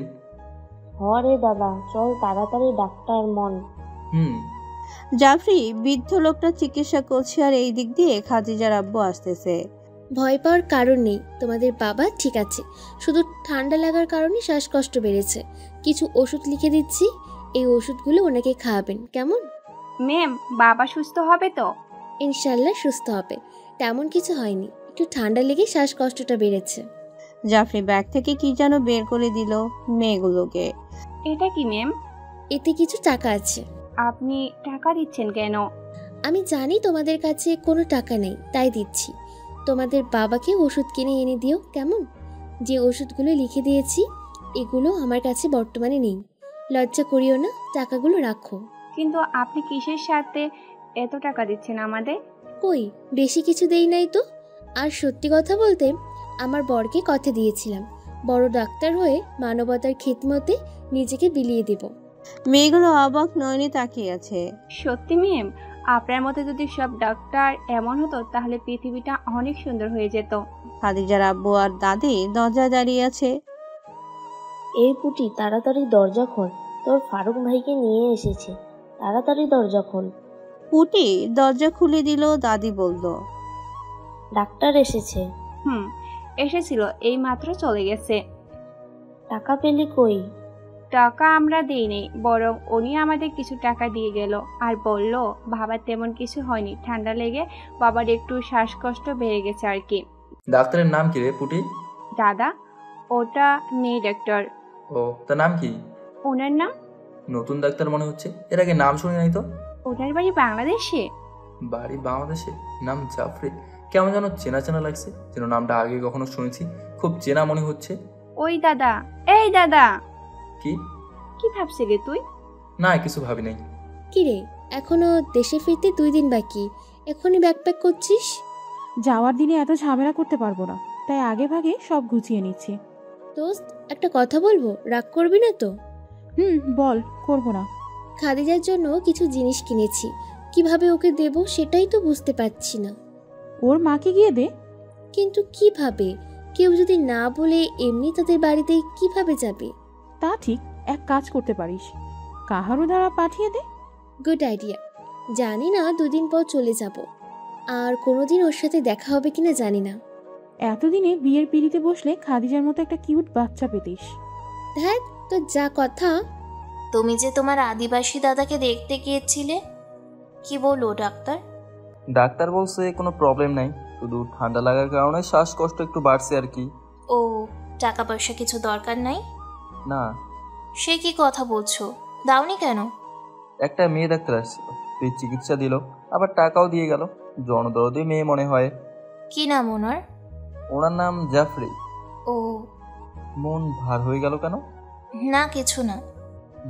হরে দাদা, চল তাড়াতাড়ি ডাক্তার মন। হুম। জাফরি বৃদ্ধ লোকটা চিকিৎসা করছে আর এই দিক দিয়ে খাদিজার আব্বু আসতেছে। ভয় পাওয়ার কারণ নেই, তোমাদের বাবা ঠিক আছে, শুধু ঠান্ডা লাগার কারণে শ্বাসকষ্ট বেড়েছে। কিছু ওষুধ লিখে দিচ্ছি, এই ওষুধগুলো ওনাকে খাওয়াবেন, কেমন? ম্যাম, বাবা সুস্থ হবে তো? ইনশাল্লাহ সুস্থ হবে, তেমন কিছু হয়নি, একটু ঠান্ডা লেগে শ্বাসকষ্টটা বেড়েছে। জাফরি ব্যাগ থেকে কি যেন বের করে দিল মেয়েগুলোকে। এটা কি ম্যাম? এতে কিছু টাকা আছে। আপনি টাকা দিচ্ছেন কেন? আমি জানি তোমাদের কাছে কোনো টাকা নেই, তাই দিচ্ছি। তোমাদের বাবাকে ওষুধ কিনে এনে দিও, কেমন? যে ওষুধগুলো লিখে দিয়েছি এগুলো আমার কাছে বর্তমানে নেই, লজ্জা করিও না, টাকাগুলো রাখো। কিন্তু আপনি কিসের সাথে এত টাকা দিচ্ছেন আমাদের? কই, বেশি কিছু দেই নাই তো। আর সত্যি কথা বলতে, আমার বরকে কথা দিয়েছিলাম বড় ডাক্তার হয়ে মানবতার খিদমতে নিজেকে বিলিয়ে দেব। মেয়েগুলো অবাক নয়নে তাকিয়ে আছে। সত্যি ম্যাম, আপনার মতো যদি সব ডাক্তার এমন হতো তাহলে পৃথিবীটা অনেক সুন্দর হয়ে যেত। খাদিজার আব্বু আর দাদি দরজায় দাঁড়িয়ে আছে। এই পুটি, তাড়াতাড়ি দরজা খোল, তোর ফারুক ভাইকে নিয়ে এসেছে, তাড়াতাড়ি দরজা খোল। পুটি দরজা খুলে দিল। দাদি বলল, ডাক্তার এসেছে। এসেছিল, এই মাত্র চলে গেছে। টাকা পেলি কই? টাকা আমরা দেইনি, বরং উনি আমাদের কিছু টাকা দিয়ে গেল আর বলল বাবার তেমন কিছু হয়নি, ঠান্ডা লেগে বাবার একটু শ্বাসকষ্ট বেড়ে গেছে আর কি। ডাক্তারের নাম কি রে পুটি? দাদা, ওটা মেয়ে ডাক্তার। ও, তার নাম কি? ওনার নাম? নতুন ডাক্তার মনে হচ্ছে, এর আগে নাম শুনি নাই তো। ওনার বাড়ি বাংলাদেশে। বাড়ি বাংলাদেশে? নাম জাফরি, কেমন যেন চেনা চেনা লাগছে, যেন নামটা আগে কখনো শুনেছি, খুব চেনা মনে হচ্ছে। ওই দাদা, এই দাদা। কি কি ভাবছিলি তুই? না, কিছু ভাবি নাই। কিরে, এখনো দেশে ফিরতে 2 দিন বাকি, এখনই ব্যাকপ্যাক করছিস? যাওয়ার দিনে এত ঝামেলা করতে পারবো না, তাই আগে ভাগে সব গুছিয়ে নিচ্ছি। দোস্ত, একটা কথা বলবো, রাগ করবি না তো? বল, করবো না। খাদিজার জন্য কিছু জিনিস কিনেছি, কিভাবে ওকে দেব সেটাই তো বুঝতে পারছি না। ওর মাকে গিয়ে দে। কিন্তু কিভাবে? কেউ যদি না বলে এমনি তাদের বাড়িতে কিভাবে যাবে? তা ঠিক, এক কাজ করতে পারিস, কাহারও দ্বারা পাঠিয়ে দে। Good idea. জানি না 2 দিন পর চলে যাব, আর কোনোদিন ওর সাথে দেখা হবে কিনা জানি না। এতদিনে বিয়ের পিড়িতে বসলে খাদিজার মতো একটা কিউট বাচ্চা পেতিস। ধ্যাত, তো যা কথা। তুমি যে তোমার আদিবাসী দাদাকে দেখতে গিয়েছিলে, কি বললো ডাক্তার? ডাক্তার বলছে কোনো প্রবলেম নাই, শুধু ঠান্ডা লাগার কারণে শ্বাসকষ্ট একটু বাড়ছে আর কি। ও, টাকা পয়সা কিছু দরকার নাই? না। সে কি কথা বলছো, দাওনি কেন? একটা মেয়ে ডাক্তার আসছিল, তুই চিকিৎসা দিল, আবার টাকাও দিয়ে গেল। জনদরদি মেয়ে মনে হয়। কি নাম ওনার? ওনার নাম জাফরি। ও। মন ভার হয়ে গেল কেন? না, কিছু না।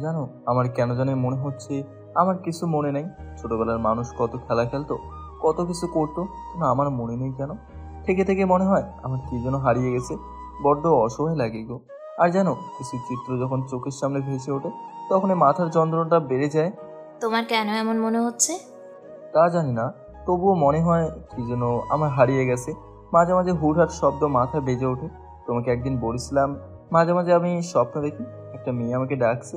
জানো, আমার কেন জানি মনে হচ্ছে আমার কিছু মনে নেই। ছোটবেলার মানুষ কত খেলা খেলতো, কত কিছু করতো, কিন্তু আমার মনে নেই কেন। থেকে থেকে মনে হয় আমার কি যেন হারিয়ে গেছে, বড্ড অসহায় লাগে গো। আর জানো, কিছু চিত্র যখন চোখের সামনে ভেসে ওঠে তখন মাথার যন্ত্রণাটা বেড়ে যায়। তোমার কেন এমন মনে হচ্ছে? তা জানি না, তবুও মনে হয় কি যেন আমার হারিয়ে গেছে। মাঝে মাঝে হুটহাট শব্দ মাথায় বেজে ওঠে। তোমাকে একদিন বলেছিলাম, মাঝে মাঝে আমি স্বপ্ন দেখি একটা মেয়ে আমাকে ডাকছে।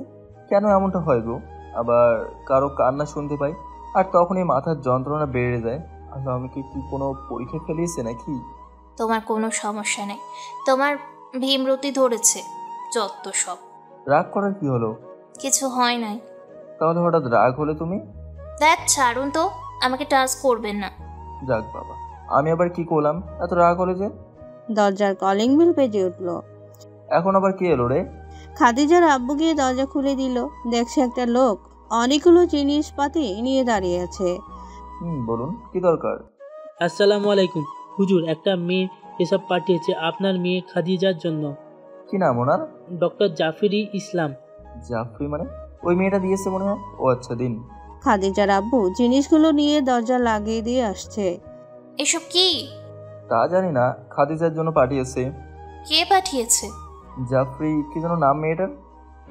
কেন এমনটা হয় গো? আবার কারো কান্না শুনতে পাই, আর তখনই মাথার যন্ত্রণা বেড়ে যায়। আল্লাহ, আমাকে কি কোনো পরীক্ষা ফেলিয়েছে নাকি? তোমার কোনো সমস্যা নেই, তোমার ভীমরতি ধরেছে, যত সব। রাগ করার কি হলো? কিছু হয় নাই। তাহলে হঠাৎ রাগ হলে তুমি? দেখ, ছাড়ুন তো, আমাকে টাচ করবেন না। যাক বাবা, আমি আবার কি করলাম এত রাগ হলে যে? দরজার কলিং বেল বেজে উঠল। এখন আবার কি এলো রে? খাদিজার আব্বু গিয়ে দরজা খুলে দিল। দেখছে একটা লোক অনেকগুলো জিনিসপাতি নিয়ে দাঁড়িয়ে আছে। বলুন, কি দরকার? আসসালামু আলাইকুম হুজুর, একটা মেয়ে এসব পাঠিয়েছে আপনার মেয়ে খাদিজার জন্য। কি নাম ওনার? ডক্টর জাফরি ইসলাম। জাফরি মানে ওই মেয়েটা দিয়েছে মনে হয়। ও আচ্ছা, দিন। খাদিজার আব্বু জিনিসগুলো নিয়ে দরজা লাগিয়ে দিয়ে আসছে। এসব কি? তা জানি না, খাদিজার জন্য পাঠিয়েছে। কে পাঠিয়েছে? জাফরি কি যেন নাম মেয়েটার।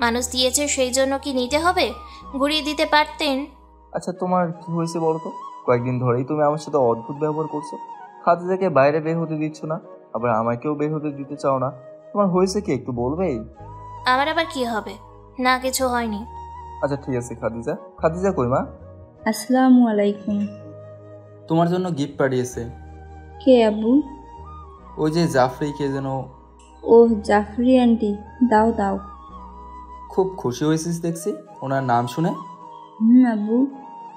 মানুষ দিয়েছে সেই জন্য কি নিতে হবে? ঘুরিয়ে দিতে পারতেন। আচ্ছা, তোমার কি হয়েছে বলো তো? কয়েকদিন ধরেই তুমি আমার সাথে অদ্ভুত ব্যবহার করছো। খাদিজাকে বাইরে বের হতে দিচ্ছ না, আবার আমাকেও বের হতে দিতে চাও না। তোমার হয়েছে কি একটু বলবে? আমার আবার কি হবে? না, কিছু হয়নি। আচ্ছা ঠিক আছে। খাদিজা, খাদিজা কই মা? আসসালামু আলাইকুম। তোমার জন্য গিফট পাঠিয়েছে। কে আব্বু? ওই যে জাফরি কে যেন। ওহ, জাফরি আন্টি, দাও দাও। খুব খুশি হয়েছিস দেখছি ওনার নাম শুনে। আব্বু,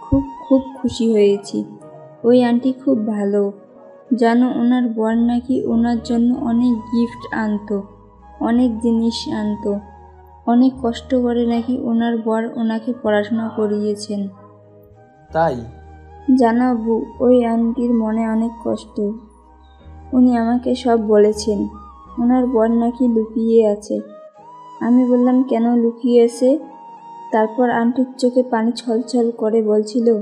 খুব খুব খুশি হয়েছি। ওই আন্টি খুব ভালো। জানো, ওনার বর নাকি ওনার জন্য অনেক গিফট আনতো, অনেক জিনিস আনতো। অনেক কষ্ট করে নাকি ওনার বর ওনাকে পড়াশোনা করিয়েছেন। তাই? জানো আব্বু, ওই আন্টির মনে অনেক কষ্ট। উনি আমাকে সব বলেছেন। ওনার বর নাকি লুকিয়ে আছে। আমি বললাম, কেন লুকিয়েছে? তারপর আন্টির চোখে পানি ছলছল করে বলছিল,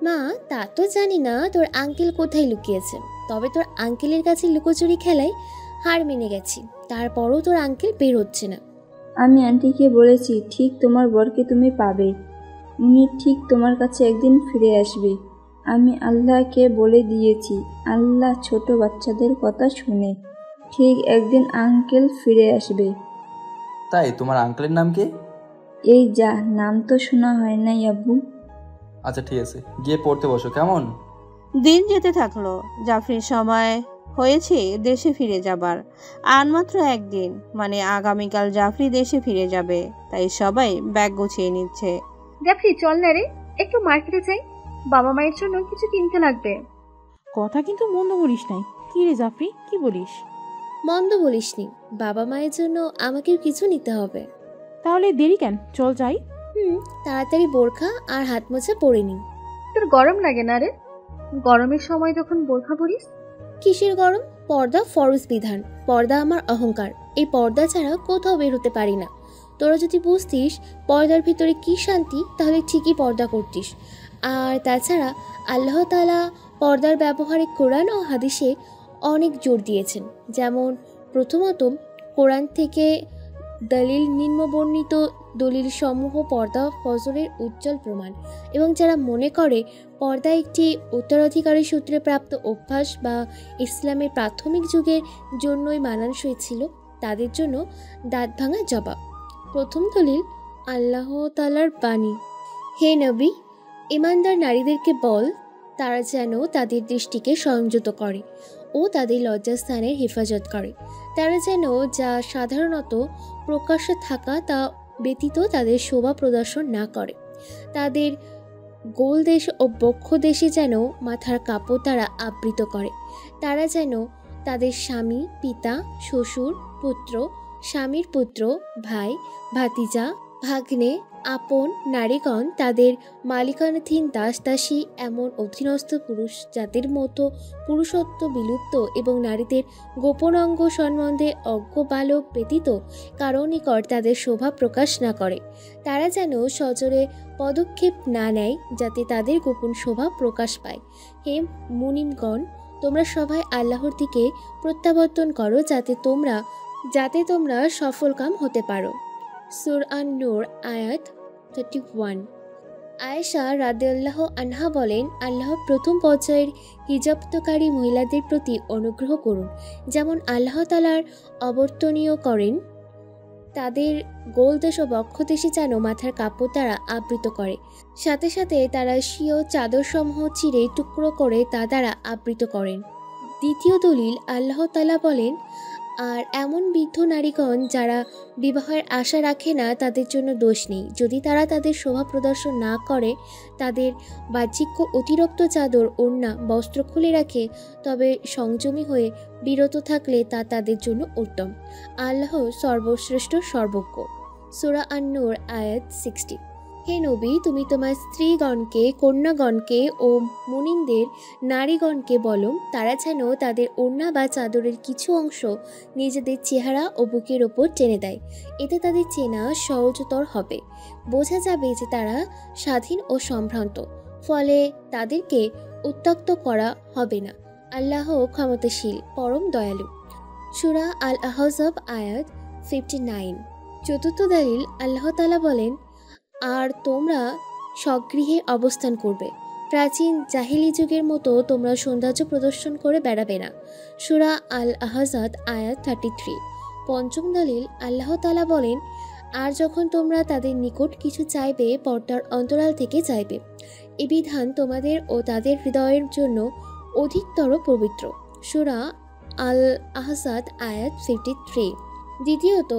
মা, তা তো জানি না তোর আঙ্কেল কোথায় লুকিয়েছে, তবে তোর আঙ্কেলের কাছে লুকোচুরি খেলায় হার মেনে গেছি, তারপরও তোর আঙ্কেল বের হচ্ছে না। আমি আন্টিকে বলেছি, ঠিক তোমার বরকে তুমি পাবে। উনি ঠিক তোমার কাছে একদিন ফিরে আসবে। আমি আল্লাহকে বলে দিয়েছি, আল্লাহ ছোট বাচ্চাদের কথা শুনে। ঠিক একদিন আঙ্কেল ফিরে আসবে। তাই? তোমার আঙ্কেলের নাম কি? এই যা, নাম তো শোনা হয় নাই আব্বু। আচ্ছা ঠিক আছে, গিয়ে পড়তে বসো কেমন? দিন যেতে থাকলো। জাফরির সময় হয়েছে দেশে ফিরে যাবার। আর মাত্র একদিন, মানে আগামীকাল জাফরি দেশে ফিরে যাবে। তাই সবাই ব্যাগ গুছিয়ে নিচ্ছে। জাফরি, চল না রে, একটু মার্কেটে যাই, বাবা মায়ের জন্য কিছু কিনতে লাগবে। কথা কিন্তু মন্দ বলিস নাই। কি রে জাফরি, কি বলিস? মন্দ বলিসনি, বাবা মায়ের জন্য আমাকেও কিছু নিতে হবে। তাহলে দেরি কেন, চল যাই। তাড়াতাড়ি বোরখা আর হাত মোজা পরে নি। তোর গরম লাগে না রে? গরমের সময় যখন বোরখা পরিস। কিসের গরম? পর্দা ফরজ বিধান, পর্দা আমার অহংকার। এই পর্দা ছাড়া কোথাও বের হতে পারি না। তোরা যদি বুঝতিস পর্দার ভিতরে কি শান্তি, তাহলে ঠিকই পর্দা করতিস। আর তাছাড়া আল্লাহ তাআলা পর্দার ব্যবহারে কোরআন ও হাদিসে অনেক জোর দিয়েছেন। যেমন প্রথমত, কোরআন থেকে দলিল নিম্নবর্ণিত দলিল সমূহ পর্দা ফজরের উজ্জ্বল প্রমাণ, এবং যারা মনে করে পর্দা একটি উত্তরাধিকারী সূত্রে প্রাপ্ত অভ্যাস বা ইসলামের প্রাথমিক যুগের জন্যই মানানসই ছিল, তাদের জন্য দাঁত ভাঙা জবাব। প্রথম দলিল আল্লাহ তাআলার বাণী, হে নবী, ইমানদার নারীদেরকে বল তারা যেন তাদের দৃষ্টিকে সংযত করে ও তাদের লজ্জাস্থানের হেফাজত করে। তারা যেন যা সাধারণত প্রকাশ্যে থাকা তা ব্যতীত তাদের শোভা প্রদর্শন না করে। তাদের গোল দেশ ও বক্ষ দেশে যেন মাথার কাপড় তারা আবৃত করে। তারা যেন তাদের স্বামী, পিতা, শ্বশুর, পুত্র, স্বামীর পুত্র, ভাই, ভাতিজা, ভাগ্নে, আপন নারীগণ, তাদের মালিকানাধীন দাস দাসী, এমন অধীনস্থ পুরুষ যাদের মতো পুরুষত্ব বিলুপ্ত এবং নারীদের গোপন অঙ্গ সম্বন্ধে অজ্ঞ বালক ব্যতীত কারো নিকট তাদের শোভা প্রকাশ না করে। তারা যেন সজোরে পদক্ষেপ না নেয় যাতে তাদের গোপন শোভা প্রকাশ পায়। হে মুনিমগণ, তোমরা সবাই আল্লাহর দিকে প্রত্যাবর্তন করো যাতে তোমরা সফলকাম হতে পারো। সূরা আন-নূর আয়াত 31। আয়েশা রাদিয়াল্লাহু আনহা বলেন, আল্লাহ প্রথম পর্যায়ের হিজাবতকারী মহিলাদের প্রতি অনুগ্রহ করুন, যেমন আল্লাহ তাআলার অবর্তনীয় করেন তাদের গোলদেশ ও বক্ষদেশে যেন মাথার কাপড় তারা আবৃত করে, সাথে সাথে তারা স্বীয় চাদরসমূহ চিরে টুকরো করে তা দ্বারা আবৃত করেন। দ্বিতীয় দলিল আল্লাহ তাআলা বলেন, আর এমন বৃদ্ধ নারীগণ যারা বিবাহের আশা রাখে না, তাদের জন্য দোষ নেই যদি তারা তাদের শোভা প্রদর্শন না করে, তাদের বাহ্যিক অতিরিক্ত চাদর, ওড়না, বস্ত্র খুলে রাখে, তবে সংযমী হয়ে বিরত থাকলে তা তাদের জন্য উত্তম। আল্লাহ সর্বশ্রেষ্ঠ, সর্বজ্ঞ। সূরা আন-নূর আয়াত 60। হে নবী, তুমি তোমার স্ত্রীগণকে, কন্যাগণকে ও মুনিমদের নারীগণকে বলো তারা যেন তাদের ওড়না বা চাদরের কিছু অংশ নিজেদের চেহারা ও বুকের ওপর টেনে দেয়। এতে তাদের চেনা সহজতর হবে, বোঝা যাবে যে তারা স্বাধীন ও সম্ভ্রান্ত, ফলে তাদেরকে উত্ত্যক্ত করা হবে না। আল্লাহ ক্ষমতাশীল, পরম দয়ালু। সূরা আল-আহজাব আয়াত 59। চতুর্থ দলিল আল্লাহ তাআলা বলেন, আর তোমরা স্বগৃহে অবস্থান করবে, প্রাচীন জাহিলি যুগের মতো তোমরা সৌন্দর্য প্রদর্শন করে বেড়াবে না। সূরা আল-আহজাব আয়াত 33। পঞ্চম দলিল আল্লাহ তাআলা বলেন, আর যখন তোমরা তাদের নিকট কিছু চাইবে পর্দার অন্তরাল থেকে চাইবে। এ বিধান তোমাদের ও তাদের হৃদয়ের জন্য অধিকতর পবিত্র। সূরা আল আহজাব আয়াত 53। দ্বিতীয়ত,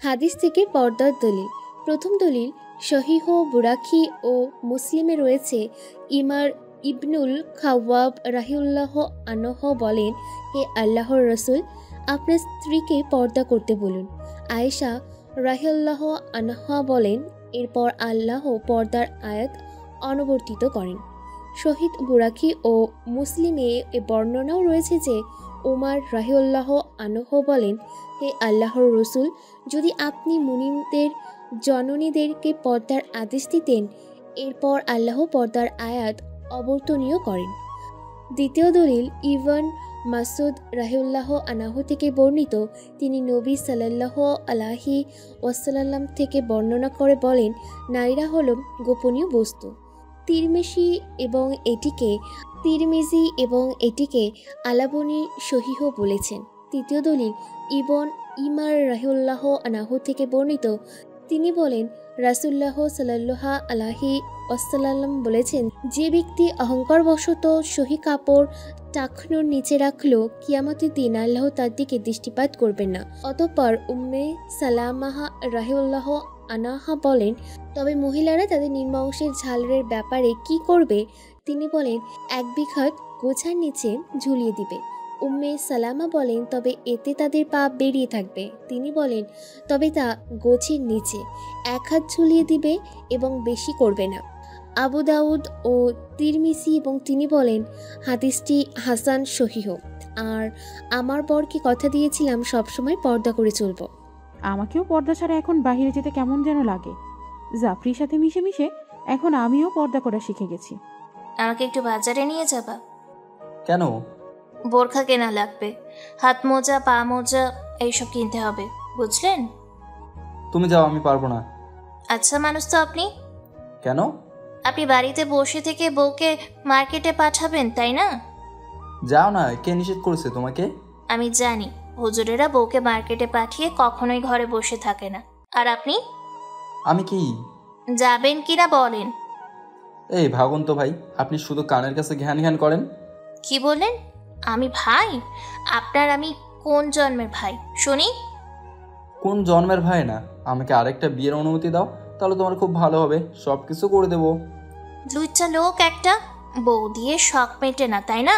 হাদিস থেকে পর্দার দলিল। প্রথম দলিল সহিহ বুরাখি ও মুসলিমে রয়েছে, ইমার ইবনুল খাওয়াব রাহিউল্লাহ আনহ বলেন, হে আল্লাহর রসুল, আপনার স্ত্রীকে পর্দা করতে বলুন। আয়েশা রাহিউল্লাহ আনহা বলেন, এরপর আল্লাহ পর্দার আয়াত অনুবর্তিত করেন। শহীদ বুরাখি ও মুসলিমে এ বর্ণনাও রয়েছে যে উমার রাহিউল্লাহ আনহ বলেন, হে আল্লাহর রসুল, যদি আপনি মুনিমদের জননীদেরকে পর্দার আদেশ দিতেন। এরপর আল্লাহ পর্দার আয়াত অবর্তনীয় করেন। দ্বিতীয় দলিল ইবন মাসুদ রাহিউল্লাহ আনাহু থেকে বর্ণিত, তিনি নবী সাল্লাল্লাহু আলাইহি ওয়াসাল্লাম থেকে বর্ণনা করে বলেন, নারীরা হল গোপনীয় বস্তু। তিরমিজি এবং এটিকে আলাবনী সহিহ বলেছেন। তৃতীয় দলিল ইবন ইমার রাহিউল্লাহ আনাহু থেকে বর্ণিত, তিনি বলেন, রাসূলুল্লাহ সাল্লাল্লাহু আলাইহি ওয়াসাল্লাম বলেছেন, যে ব্যক্তি অহংকারবশত সহি কাপড় টাকনোর নিচে রাখলো, কিয়ামতের দিন আল্লাহ তার দিকে দৃষ্টিপাত করবেন না। অতঃপর উম্মে সালামাহ রাহিউল্লাহ আনাহা বলেন, তবে মহিলারা তাদের নিম্নাংশের ঝালরের ব্যাপারে কি করবে? তিনি বলেন, এক বিঘাত গোছার নিচে ঝুলিয়ে দিবে। উম্মে সালামা বলেন, তবে এতে তাদের পা বেরিয়ে থাকবে। তিনি বলেন, তবে তা গোছের নিচে এক হাত ঝুলিয়ে দিবে এবং বেশি করবে না। আবু দাউদ ও তিরমিজি এবং তিনি বলেন, হাদিসটি হাসান সহিহ। আর আমার বরকে কথা দিয়েছিলাম সবসময় পর্দা করে চলবো। আমাকেও পর্দা ছাড়া এখন বাইরে যেতে কেমন যেন লাগে। জাফরির সাথে মিশে মিশে এখন আমিও পর্দা করা শিখে গেছি। আমাকে একটু বাজারে নিয়ে যাবা? কেন? বোরখা কেনা লাগবে, হাত মোজা, পা মোজা এইসব কিনতে হবে, বুঝলেন? তুমি যাও, আমি পারবো না। আচ্ছা মানুষ তো আপনি। কেন? আপনি বাড়িতে বসে থেকে বউকে মার্কেটে পাঠাবেন, তাই না? যাও না, কে নিষেধ করেছে তোমাকে? আমি জানি হুজুরেরা বউকে মার্কেটে পাঠিয়ে কখনোই ঘরে বসে থাকে না। আর আপনি? আমি কি যাবেন কিনা বলেন। এই ভাগুন তো ভাই, আপনি শুধু কানের কাছে ঘ্যান ঘ্যান করেন। কি বললেন? আমি ভাই? আপনার আমি কোন জন্মের ভাই শুনি? কোন জন্মের ভাই না? আমাকে আরেকটা বিয়ের অনুমতি দাও, তাহলে তোমার খুব ভালো হবে, সব কিছু করে দেবো। লুচ্চা লোক একটা, বউ দিয়ে শখ মেটে না, তাই না?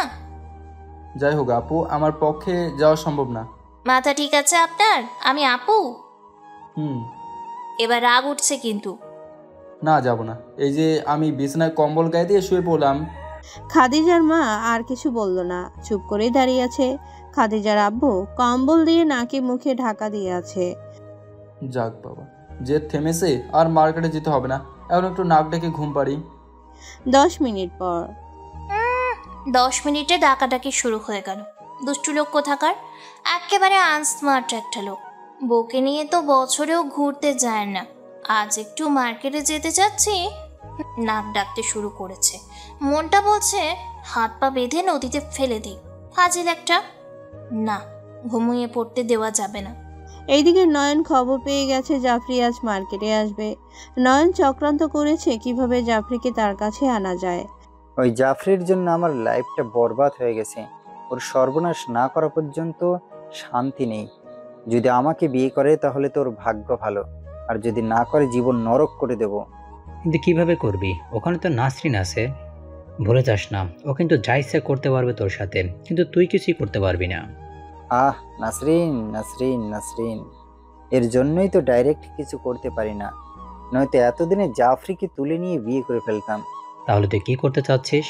যাই হোক আপু, আমার পক্ষে যাওয়া সম্ভব না। মাথা ঠিক আছে আপনার? আমি আপু? হুম। এবার রাগ উঠছে কিন্তু। না, যাব না। এই যে আমি বিছানায় কম্বল গায়ে দিয়ে শুয়ে পড়লাম। খাদিজার মা আর কিছু বলল না, চুপ করেই দাঁড়িয়ে আছে। খাদিজার আব্বু কম্বল দিয়ে নাকে মুখে ঢাকা দিয়ে আছে। যাক বাবা, যে থেমেছে, আর মার্কেটে যেতে হবে না। এখন একটু নাক ডেকে ঘুম পাড়ি। 10 মিনিট পর। 10 মিনিটে ডাকাডাকি শুরু হয়ে গেল। দুষ্টু লোক কোথাকার, একেবারে আনস্মার্ট একটা লোক। বউকে নিয়ে তো বছরেও ঘুরতে যায় না, আজ একটু মার্কেটে যেতে চাচ্ছি, নাক ডাকতে শুরু করেছে। মনটা বলছে হাত পা বেঁধে নদীতে ফেলে দিই। ফাজিল একটা। না, ঘুমিয়ে পড়তে দেওয়া যাবে না। এইদিকে নয়ন খবর পেয়ে গেছে জাফরি আজ মার্কেটে আসবে। নয়ন চক্রান্ত করেছে কিভাবে জাফরিকে তার কাছে আনা যায়। ওই জাফরির জন্য আমার লাইফটা বরবাদ হয়ে গেছে। ওর সর্বনাশ না করা পর্যন্ত শান্তি নেই। যদি আমাকে বিয়ে করে তাহলে তোর ভাগ্য ভালো, আর যদি না করে জীবন নরক করে দেব। কিন্তু কিভাবে করবি? ওখানে তো নাসরিন আছে, ভুলে যাস না। ও কিন্তু যা ইচ্ছা করতে পারবে তোর সাথে, কিন্তু তুই কিছুই করতে পারবি না। আহ, নাসরিন নাসরিন নাসরিন, এর জন্যই তো ডাইরেক্ট কিছু করতে পারি না, নয়তো এতদিনে জাফরিকে তুলে নিয়ে বিয়ে করে ফেলতাম। তাহলে তুই কি করতে চাচ্ছিস?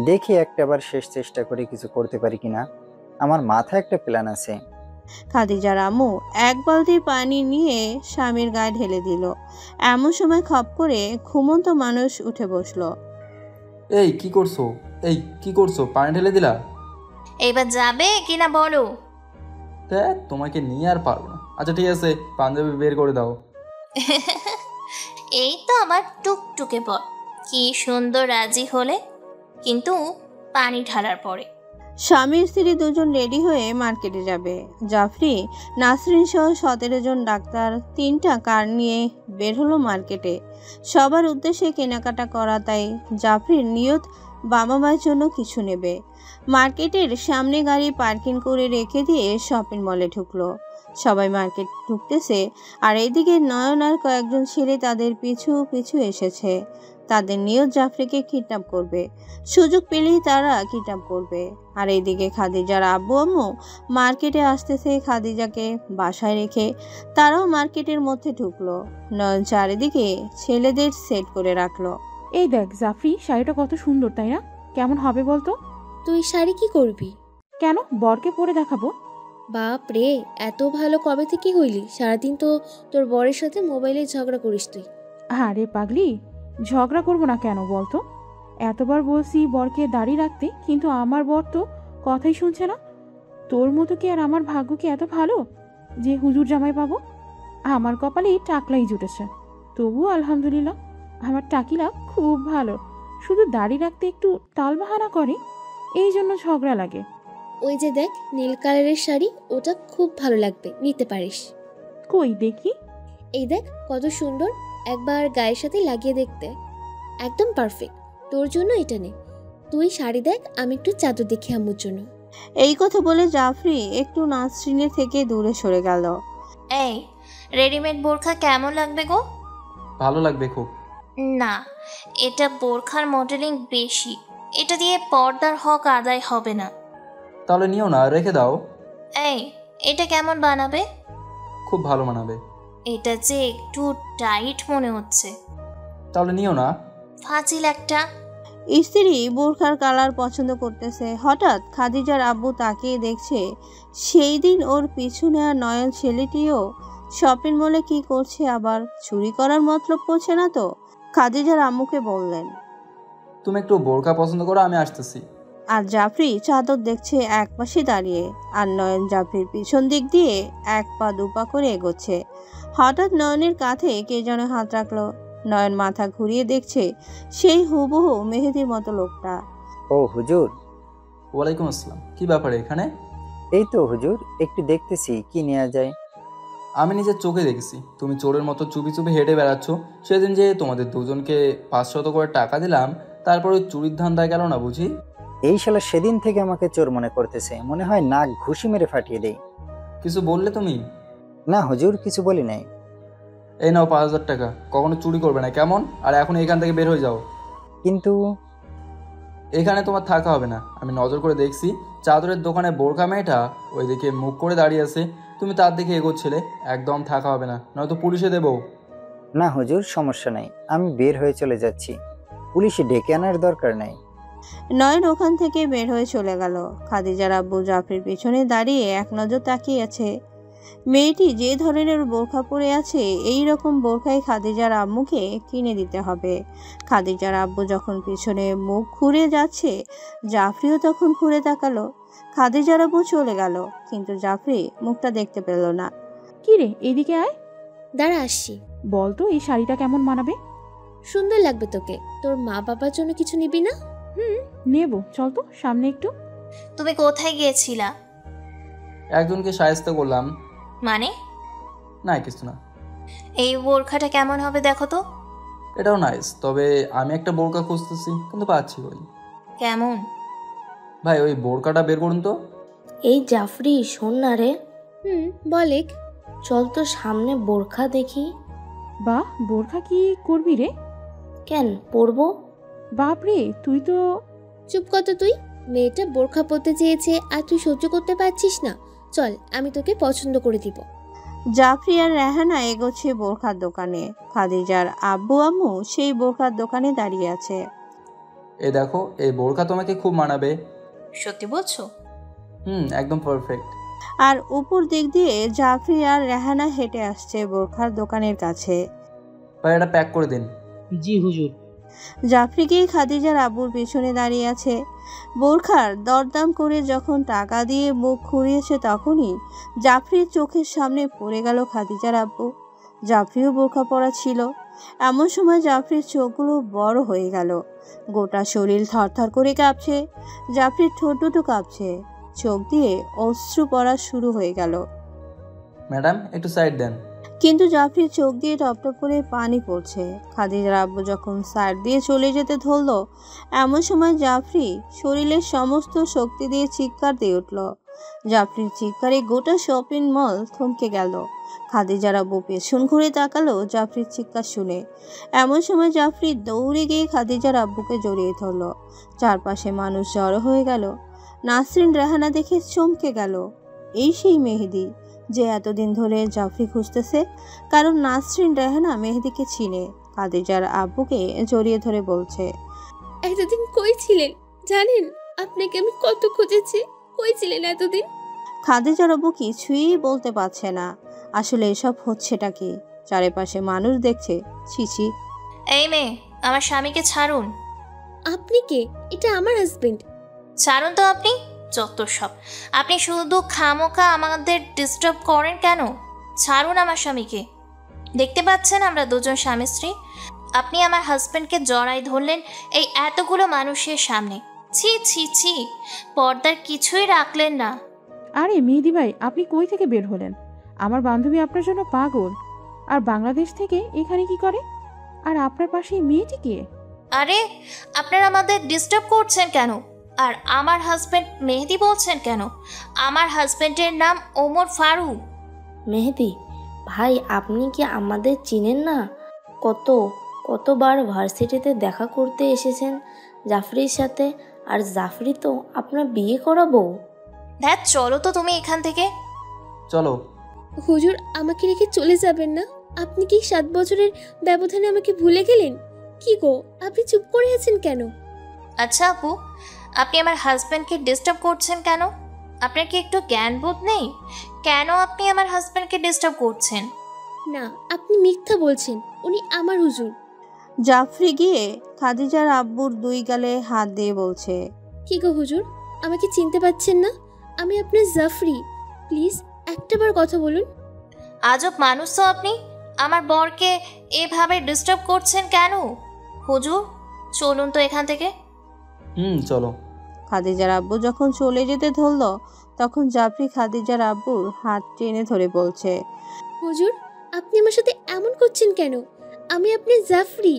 দেখি একটাবার শেষ চেষ্টা করে কিছু করতে পারি কিনা। আমার মাথায় একটা প্ল্যান আছে। খাদিজার আম্মু এক বালতি পানি নিয়ে স্বামীর গায়ে ঢেলে দিল। এমন সময় খপ করে ঘুমন্ত মানুষ উঠে বসলো। এই কি করছো? এই কি করছো? পানি ঢেলে দিলা? এবার যাবে কিনা বলো। দেখ, তোমাকে নিয়ে আর পারবো না। আচ্ছা ঠিক আছে, পাঞ্জাবি বের করে দাও। এই তো আমার টুকটুকে বল, কি সুন্দর রাজি হলে, কিন্তু পানি ঢালার পরে। স্বামী স্ত্রী দুজন রেডি হয়ে মার্কেটে যাবে। জাফরি, নাসরিন সহ 17 জন ডাক্তার 3টা কার নিয়ে বের হলো মার্কেটে। সবার উদ্দেশ্যে কেনাকাটা করা, তাই জাফরির নিয়ত বাবা মায়ের জন্য কিছু নেবে। মার্কেটের সামনে গাড়ি পার্কিং করে রেখে দিয়ে শপিং মলে ঢুকলো। সবাই মার্কেট ঢুকতেছে, আর এদিকে নয়ন আর কয়েকজন ছেলে তাদের পিছু পিছু এসেছে। তাদের নিয়ত জাফরিকে কিডন্যাপ করবে, সুযোগ পেলেই তারা কিডন্যাপ করবে। আর এইদিকে খাদিজার আব্বু আম্মু মার্কেটে আসতেছে। খাদিজাকে বাসায় রেখে তারাও মার্কেটের মধ্যে ঢুকলো। নয়ন চারিদিকে ছেলেদের সেট করে রাখলো। এই দেখ জাফরি, শাড়িটা কত সুন্দর, তাই না? কেমন হবে বলতো? তুই শাড়ি কি করবি? কেন, বরকে পরে দেখাবো। বাপ রে, এত ভালো কবে থেকে হইলি? সারাদিন তো তোর বরের সাথে মোবাইলে ঝগড়া করিস তুই। আরে পাগলি, ঝগড়া করবো না কেন বলতো? এতবার বলছি বরকে দাঁড়িয়ে রাখতে, কিন্তু আমার বর তো কথাই শুনছে না। তোর মতো কি আর আমার ভাগ্য কি এত ভালো যে হুজুর জামাই পাবো? আমার কপালে টাকলাই জুটেছে। তবুও আলহামদুলিল্লাহ, আমার টাকিলা খুব ভালো। শুধু দাঁড়িয়ে রাখতে একটু তালবাহানা করে, এই জন্য ঝগড়া লাগে। ওই যে দেখ নীল কালারের শাড়ি, ওটা খুব ভালো লাগবে, নিতে পারিস। কই দেখি। এই দেখ কত সুন্দর, একবার গায়ের সাথে লাগিয়ে দেখতে একদম পারফেক্ট। তোর জন্য এটা নে। তুই শাড়ি দেখ, আমি একটু চাদর দেখি আম্মুর জন্য। এই কথা বলে জাফরি একটু নাসরিনের থেকে দূরে সরে গেল। এই রেডিমেড বোরখা কেমন লাগবে গো? ভালো লাগবে খুব। না, এটা বোরখার মডেলিং বেশি, এটা দিয়ে পর্দার হক আদায় হবে না। তাহলে নিও না, রেখে দাও। এই এটা কেমন বানাবে? খুব ভালো মানাবে। এটা যে একটু টাইট মনে হচ্ছে। তাহলে নিও না। ফাজিল একটা। স্ত্রী বোরখার কালার পছন্দ করতেছে। হঠাৎ খাদিজার আব্বু তাকিয়ে দেখছে সেই দিন ওর পিছু নেওয়া নয়ন ছেলেটিও শপিং মলে কি করছে, আবার চুরি করার মতলব করছে না তো? খাদিজার আম্মুকে বললেন, তুমি একটু বোরকা পছন্দ করো, আমি আসতেছি। আর জাফরি চাদর দেখছে এক পাশে দাঁড়িয়ে, আর নয়ন জাফরির পিছন দিক দিয়ে 1 পা 2 পা করে এগোচ্ছে। হঠাৎ নয়নের কাঁধে কে যেন হাত রাখলো। নয়ন মাথা ঘুরিয়ে দেখছে সেই হুবহু মেহেদির মতো লোকটা। ও হুজুর। ওয়ালাইকুম আসসালাম। কি ব্যাপারে এখানে? এই তো হুজুর, একটু দেখতেছি কি নেওয়া যায়। আমি নিজের চোখে দেখেছি তুমি চোরের মতো চুপি চুপি হেঁটে বেড়াচ্ছ। সেদিন যে তোমাদের দুজনকে 500 করে টাকা দিলাম, তারপরে চুরির ধান্দায় গেল না বুঝি? এই শালা সেদিন থেকে আমাকে চোর মনে করতেছে, মনে হয় নাক ঘুষি মেরে ফাটিয়ে দেই। কিছু বললে তুমি? না হুজুর, কিছু বলি নাই। এই নাও 5000 টাকা, কখনো চুরি করবে না কেমন? আর এখন এখান থেকে বের হয়ে যাও। কিন্তু এখানে তোমার থাকা হবে না। আমি নজর করে দেখছি চাদরের দোকানে বোরকা মেয়েটা ওইদিকে মুখ করে দাঁড়িয়ে আছে, তুমি তার দিকে এগোচ্ছিলে। একদম থাকা হবে না, নয়তো পুলিশে দেবো। না হুজুর, সমস্যা নাই, আমি বের হয়ে চলে যাচ্ছি, পুলিশে ডেকে আনার দরকার নাই। নয়ন ওখান থেকে বের হয়ে চলে গেল। খাদিজার আব্বু জাফরির পিছনে দাঁড়িয়ে এক নজর তাকিয়ে আছে। মেয়েটি যে ধরনের বোরখা পরে আছে, এই রকম বোরখাই খাদিজার আম্মুকে কিনে দিতে হবে। খাদিজার আব্বু যখন পিছনে মুখ ঘুরে যাচ্ছে, জাফরিও তখন ঘুরে তাকালো। খাদিজার আব্বু চলে গেল, কিন্তু জাফরি মুখটা দেখতে পেল না। কি রে, এদিকে আয়। দাঁড়া আসছি। বলতো এই শাড়িটা কেমন মানাবে? সুন্দর লাগবে তোকে। তোর মা বাবার জন্য কিছু নিবি না? নেব, চল তো সামনে একটু। তুমি কোথায় গিয়েছিলা? একজনকে সাহায্য করলাম। মানে? না কিছু না। এই বোরখাটা কেমন হবে দেখো তো। এটাও নাইস, তবে আমি একটা বোরকা খুঁজতেছি, কিন্তু পাচ্ছি কই। কেমন? ভাই ওই বোরকাটা বের করুন তো। এই জাফরি, শোন না রে। বলেক। চল তো সামনে বোরখা দেখি। বাহ, বোরখা কি করবি রে? কেন পরবো? বাপরে, তুই তো। চুপ কত তুই। মেয়েটা বোরখা পরতে চেয়েছে আর তুই সহ্য করতে পারছিস না? চল, আমি তোকে পছন্দ করে দিব। জাফরি আর রেহানা এগোচ্ছে বোরখার দোকানে। খাদিজার আব্বু আম্মু সেই বোরখার দোকানে দাঁড়িয়ে আছে। এই দেখো, এই বোরখা তোমাকে খুব মানাবে। সত্যি বলছো? একদম পারফেক্ট। আর উপর দিক দিয়ে জাফরি আর রেহানা হেঁটে আসছে বোরখার দোকানের কাছে। ভাই এটা প্যাক করে দিন। জি হুজুর। জাফরিকে খাদিজার আব্বুর পিছনে দাঁড়িয়ে আছে। বোরখার দরদাম করে যখন টাকা দিয়ে মুখ ঘুরিয়েছে, তখনই জাফরির চোখের সামনে পড়ে গেল খাদিজার আব্বু। জাফরিও বোরখা পরা ছিল। এমন সময় জাফরির চোখগুলো বড় হয়ে গেল, গোটা শরীর থরথর করে কাঁপছে। জাফরির ঠোঁট দুটো কাঁপছে, চোখ দিয়ে অশ্রু পড়া শুরু হয়ে গেল। ম্যাডাম একটু সাইড দেন। কিন্তু জাফরির চোখ দিয়ে টপটপ করে পানি পড়ছে। খাদিজার আব্বু যখন সাইড দিয়ে চলে যেতে ধরল, এমন সময় জাফরি শরীরের সমস্ত শক্তি দিয়ে চিৎকার দিয়ে উঠল। জাফরির চিৎকারে গোটা শপিং মল থমকে গেল। খাদিজার আব্বু পেছন ঘুরে তাকালো জাফরির চিৎকার শুনে। এমন সময় জাফরি দৌড়ে গিয়ে খাদিজার আব্বুকে জড়িয়ে ধরল। চারপাশে মানুষ জড়ো হয়ে গেল। নাসরিন রেহানা দেখে চমকে গেল। এই সেই মেহেদি যে এতদিন ধরে জাফরি খুঁজতেছে, কারণ নাসরিন রেহানা মেহেদিকে চিনে। খাদিজার আব্বুকে জড়িয়ে ধরে বলছে, এতদিন কই ছিলেন জানেন? আপনাকে আমি কত খুঁজেছি, কই ছিলেন এতদিন? খাদিজার আব্বু কিছুই বলতে পারছে না। আসলে এসব হচ্ছেটা কি? চারিপাশে মানুষ দেখছে। ছিছি। এই মেয়ে, আমার স্বামীকে ছাড়ুন। আপনি কে? এটা আমার হাজবেন্ড। ছাড়ুন তো আপনি, যত সব। আপনি শুধু খামোখা আমাদের ডিস্টার্ব করেন কেন? ছাড়ুন আমার স্বামীকে। দেখতে পাচ্ছেন আমরা দুজন স্বামী স্ত্রী। আপনি আমার হাজব্যান্ডকে জড়াই ধরলেন এই এতগুলো মানুষের সামনে। ছি ছি ছি, পর্দার কিছুই রাখলেন না। আরে মেহেদি ভাই, আপনি কই থেকে বের হলেন? আমার বান্ধবী আপনার জন্য পাগল। আর বাংলাদেশ থেকে এখানে কি করে? আর আপনার পাশে এই মেয়েটি কে? আরে আপনারা আমাদের ডিস্টার্ব করছেন কেন? আর আমার হাজব্যান্ড মেহেদি বলছেন কেন? আমার হাজব্যান্ডের নাম ওমর ফারুক। মেহেদি ভাই, আপনি কি আমাদের চিনেন না? কতবার ভার্সিটিতে দেখা করতে এসেছেন জাফরির সাথে, আর জাফরি তো আপনার বিয়ে করাবো। ধ্যাত, চলো তো তুমি এখান থেকে। চলো। হুজুর, আমাকে রেখে চলে যাবেন না? আপনি কি 7 বছরের ব্যবধানে আমাকে ভুলে গেলেন? কি গো, আপনি চুপ করে আছেন কেন? আচ্ছা আপু, আপনি আমার হাজব্যান্ডকে ডিস্টার্ব করছেন কেন? আপনার কি একটু জ্ঞান বোধ নেই? কেন আপনি আমার হাজব্যান্ডকে ডিস্টার্ব করছেন? না, আপনি মিথ্যা বলছেন। উনি আমার হুজুর। জাফরি গিয়ে খাদিজার আব্বুর 2 গালে হাত দিয়ে বলছে, কি গো হুজুর, আমাকে চিনতে পাচ্ছেন না? আমি আপনার জাফরি। প্লিজ একটাবার কথা বলুন। আজব মানুষ তো আপনি। আমার বরকে এভাবে ডিস্টার্ব করছেন কেন? হুজুর, চলুন তো এখান থেকে। চলো। খাদিজার আব্বু যখন চলে যেতে ধরল, তখন জাফরি খাদিজার আব্বুর হাত টেনে ধরে বলছে, হুজুর, আপনি আমার সাথে এমন করছেন কেন? আমি আপনার জাফরি।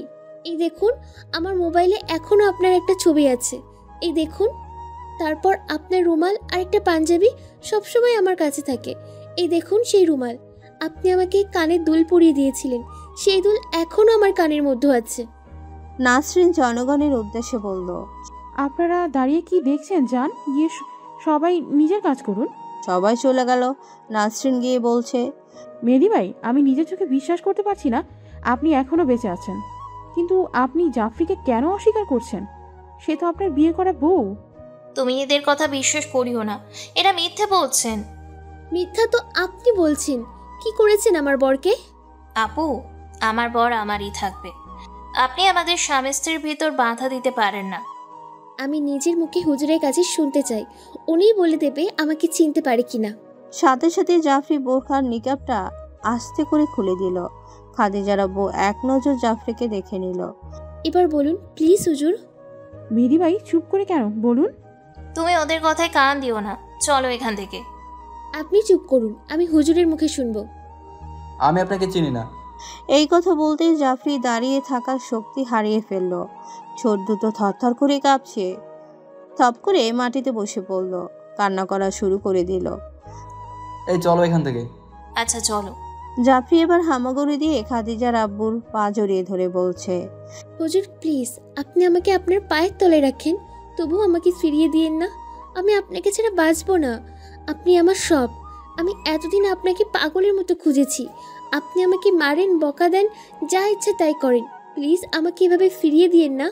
এই দেখুন, আমার মোবাইলে এখনো আপনার একটা ছবি আছে। এই দেখুন। তারপর আপনার রুমাল আর একটা পাঞ্জাবি সবসময় আমার কাছে থাকে। এই দেখুন সেই রুমাল। আপনি আমাকে কানে দুল পরিয়ে দিয়েছিলেন, সেই দুল এখনো আমার কানের মধ্যে আছে। নাসরিন জনগণের উদ্দেশ্যে বলল, আপনারা দাঁড়িয়ে কি দেখছেন? যান গিয়ে সবাই নিজের কাজ করুন। সবাই চলে গেল। নাসরিন গিয়ে বলছে, মেহেদি ভাই, আমি নিজের চোখে বিশ্বাস করতে পারছি না আপনি এখনো বেঁচে আছেন। কিন্তু আপনি জাফরিকে কেন অস্বীকার করছেন? সে তো আপনার বিয়ে করা বউ। তুমি এদের কথা বিশ্বাস করিও না, এরা মিথ্যে বলছেন। মিথ্যা তো আপনি বলছেন। কি করেছেন আমার বরকে? আপু, আমার বর আমারই থাকবে। আপনি আমাদের স্বামী স্ত্রীর ভিতর বাধা দিতে পারেন না। আমি নিজের মুখে হুজুরের কাছে শুনতে চাই, উনিই বলে দেবে আমাকে চিনতে পারে কিনা। সাথে সাথে জাফরি বোরখার নিকাবটা আস্তে করে খুলে দিল। খাদিজার আব্বু এক নজর জাফরিকে দেখে নিল। এবার বলুন প্লিজ হুজুর। মেহেদি ভাই, চুপ করে কেন? বলুন। তুমি ওদের কথায় কান দিও না, চলো এখান থেকে। আপনি চুপ করুন, আমি হুজুরের মুখে শুনবো। আমি আপনাকে চিনি না। এই কথা বলতেই জাফরি দাঁড়িয়ে থাকার শক্তি হারিয়ে ফেলল। ছোট দুটো থরথর করে কাঁপছে। থপ করে মাটিতে বসে পড়ল, কান্না করা শুরু করে দিল। এই চলো এখান থেকে। আচ্ছা চলো। জাফরি এবার হামাগুড়ি দিয়ে খাদিজার আব্বুর পা জড়িয়ে ধরে বলছে, হুজুর প্লিজ, আপনি আমাকে আপনার পায়ের তলে রাখেন, তবু আমাকে ফিরিয়ে দিয়েন না। আমি আপনাকে ছাড়া বাঁচবো না। আপনি আমার সব। আমি এতদিন আপনাকে পাগলের মতো খুঁজেছি। আপনি আমাকে মারেন, বকা দেন, যা ইচ্ছা তাই করেন। প্লিজ আমাকে এভাবে ফিরিয়ে দিয়েন না।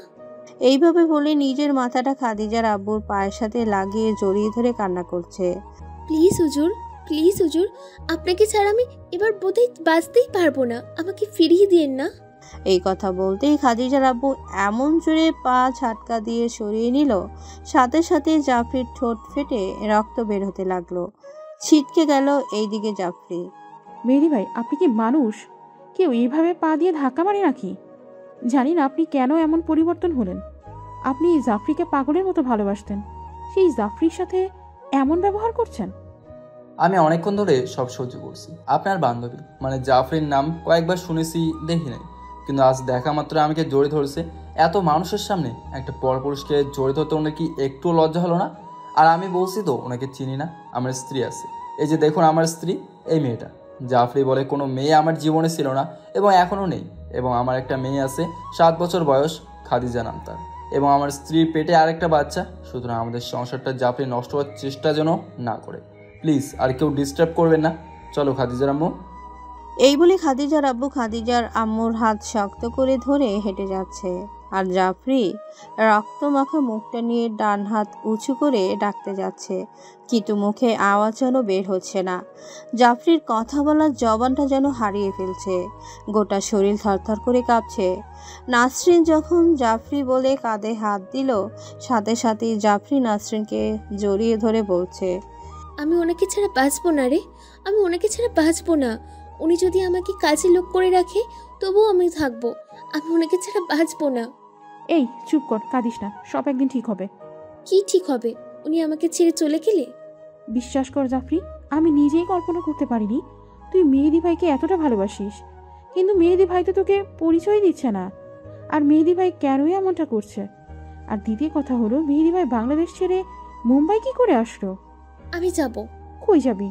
এইভাবে বলে নিজের মাথাটা খাদিজার আব্বুর পায়ের সাথে লাগিয়ে জড়িয়ে ধরে কান্না করছে। প্লিজ হুজুর, প্লিজ হুজুর, আপনাকে ছাড়া আমি এবার বোধহয় বাঁচতেই পারবো না। আমাকে ফিরিয়ে দিয়েন না। এই কথা বলতেই খাদিজার আব্বু এমন জোরে পা ঝাটকা দিয়ে সরিয়ে নিল, সাথে সাথে জাফরির ঠোঁট ফেটে রক্ত বের হতে লাগলো। ছিটকে গেল এইদিকে জাফরি। মেহেদি ভাই, আপনি কি মানুষ? কেউ এইভাবে পা দিয়ে ধাক্কা মারে নাকি? জানি না আপনি কেন এমন পরিবর্তন হলেন। আপনি জাফরিকে পাগলের মতো ভালোবাসতেন, সেই জাফরির সাথে এমন ব্যবহার করছেন। আমি অনেকক্ষণ ধরে সব সহ্য করছি। আপনার বান্ধবী মানে জাফরির নাম কয়েকবার শুনেছি, দেখি নাই, কিন্তু আজ দেখা মাত্র আমাকে জড়িয়ে ধরেছে। এত মানুষের সামনে একটা পরপুরুষকে জড়িয়ে ধরতে ওনার কি একটু লজ্জা হলো না? আর আমি বলছি তো ওনাকে চিনি না, আমার স্ত্রী আছে। এই যে দেখুন আমার স্ত্রী, এই মেয়েটা। জাফরি বলে কোনো মেয়ে আমার জীবনে ছিল না এবং এখনও নেই, এবং আমার একটা মেয়ে আছে 7 বছর বয়স, খাদিজা নাম তার, এবং আমার স্ত্রীর পেটে আরেকটা বাচ্চা। সুতরাং আমাদের সংসারটা জাফরি নষ্ট হওয়ার চেষ্টা যেন না করে। প্লিজ আর কেউ ডিস্টার্ব করবেন না। চলো খাদিজার আম্মু। এই বলে খাদিজার আব্বু খাদিজার আম্মুর হাত শক্ত করে ধরে হেঁটে যাচ্ছে, আর জাফরি রক্তমাখা মুখটা নিয়ে ডান হাত উঁচু করে ডাকতে যাচ্ছে, কিন্তু মুখে আওয়াজ যেন বের হচ্ছে না। জাফরির কথা বলার জবানটা যেন হারিয়ে ফেলছে, গোটা শরীর থরথর করে কাঁপছে। নাসরিন যখন জাফরি বলে কাঁধে হাত দিল, সাথে সাথেই জাফরি নাসরিনকে জড়িয়ে ধরে বলছে, আমি ওনাকে ছাড়া বাঁচবো না রে, আমি ওনাকে ছাড়া বাঁচবো না। উনি যদি আমাকে কাজে লোক করে রাখে তবুও আমি থাকবো, আমি ওনাকে ছাড়া বাঁচবো না। এই চুপ কর, কাঁদিস না, সব একদিন ঠিক হবে। কি ঠিক হবে? উনি আমাকে ছেড়ে চলে গেলে? বিশ্বাস কর জাফরি, আমি নিজেই কল্পনা করতে পারিনি তুই মেহেদি ভাইকে এতটা ভালোবাসিস, কিন্তু মেহেদি ভাই তো তোকে পরিচয় দিচ্ছে না। আর মেহেদি ভাই কেনই এমনটা করছে? আর দ্বিতীয় কথা হলো, মেহেদি ভাই বাংলাদেশ ছেড়ে মুম্বাই কি করে আসলো? আমি যাব। কই যাবি?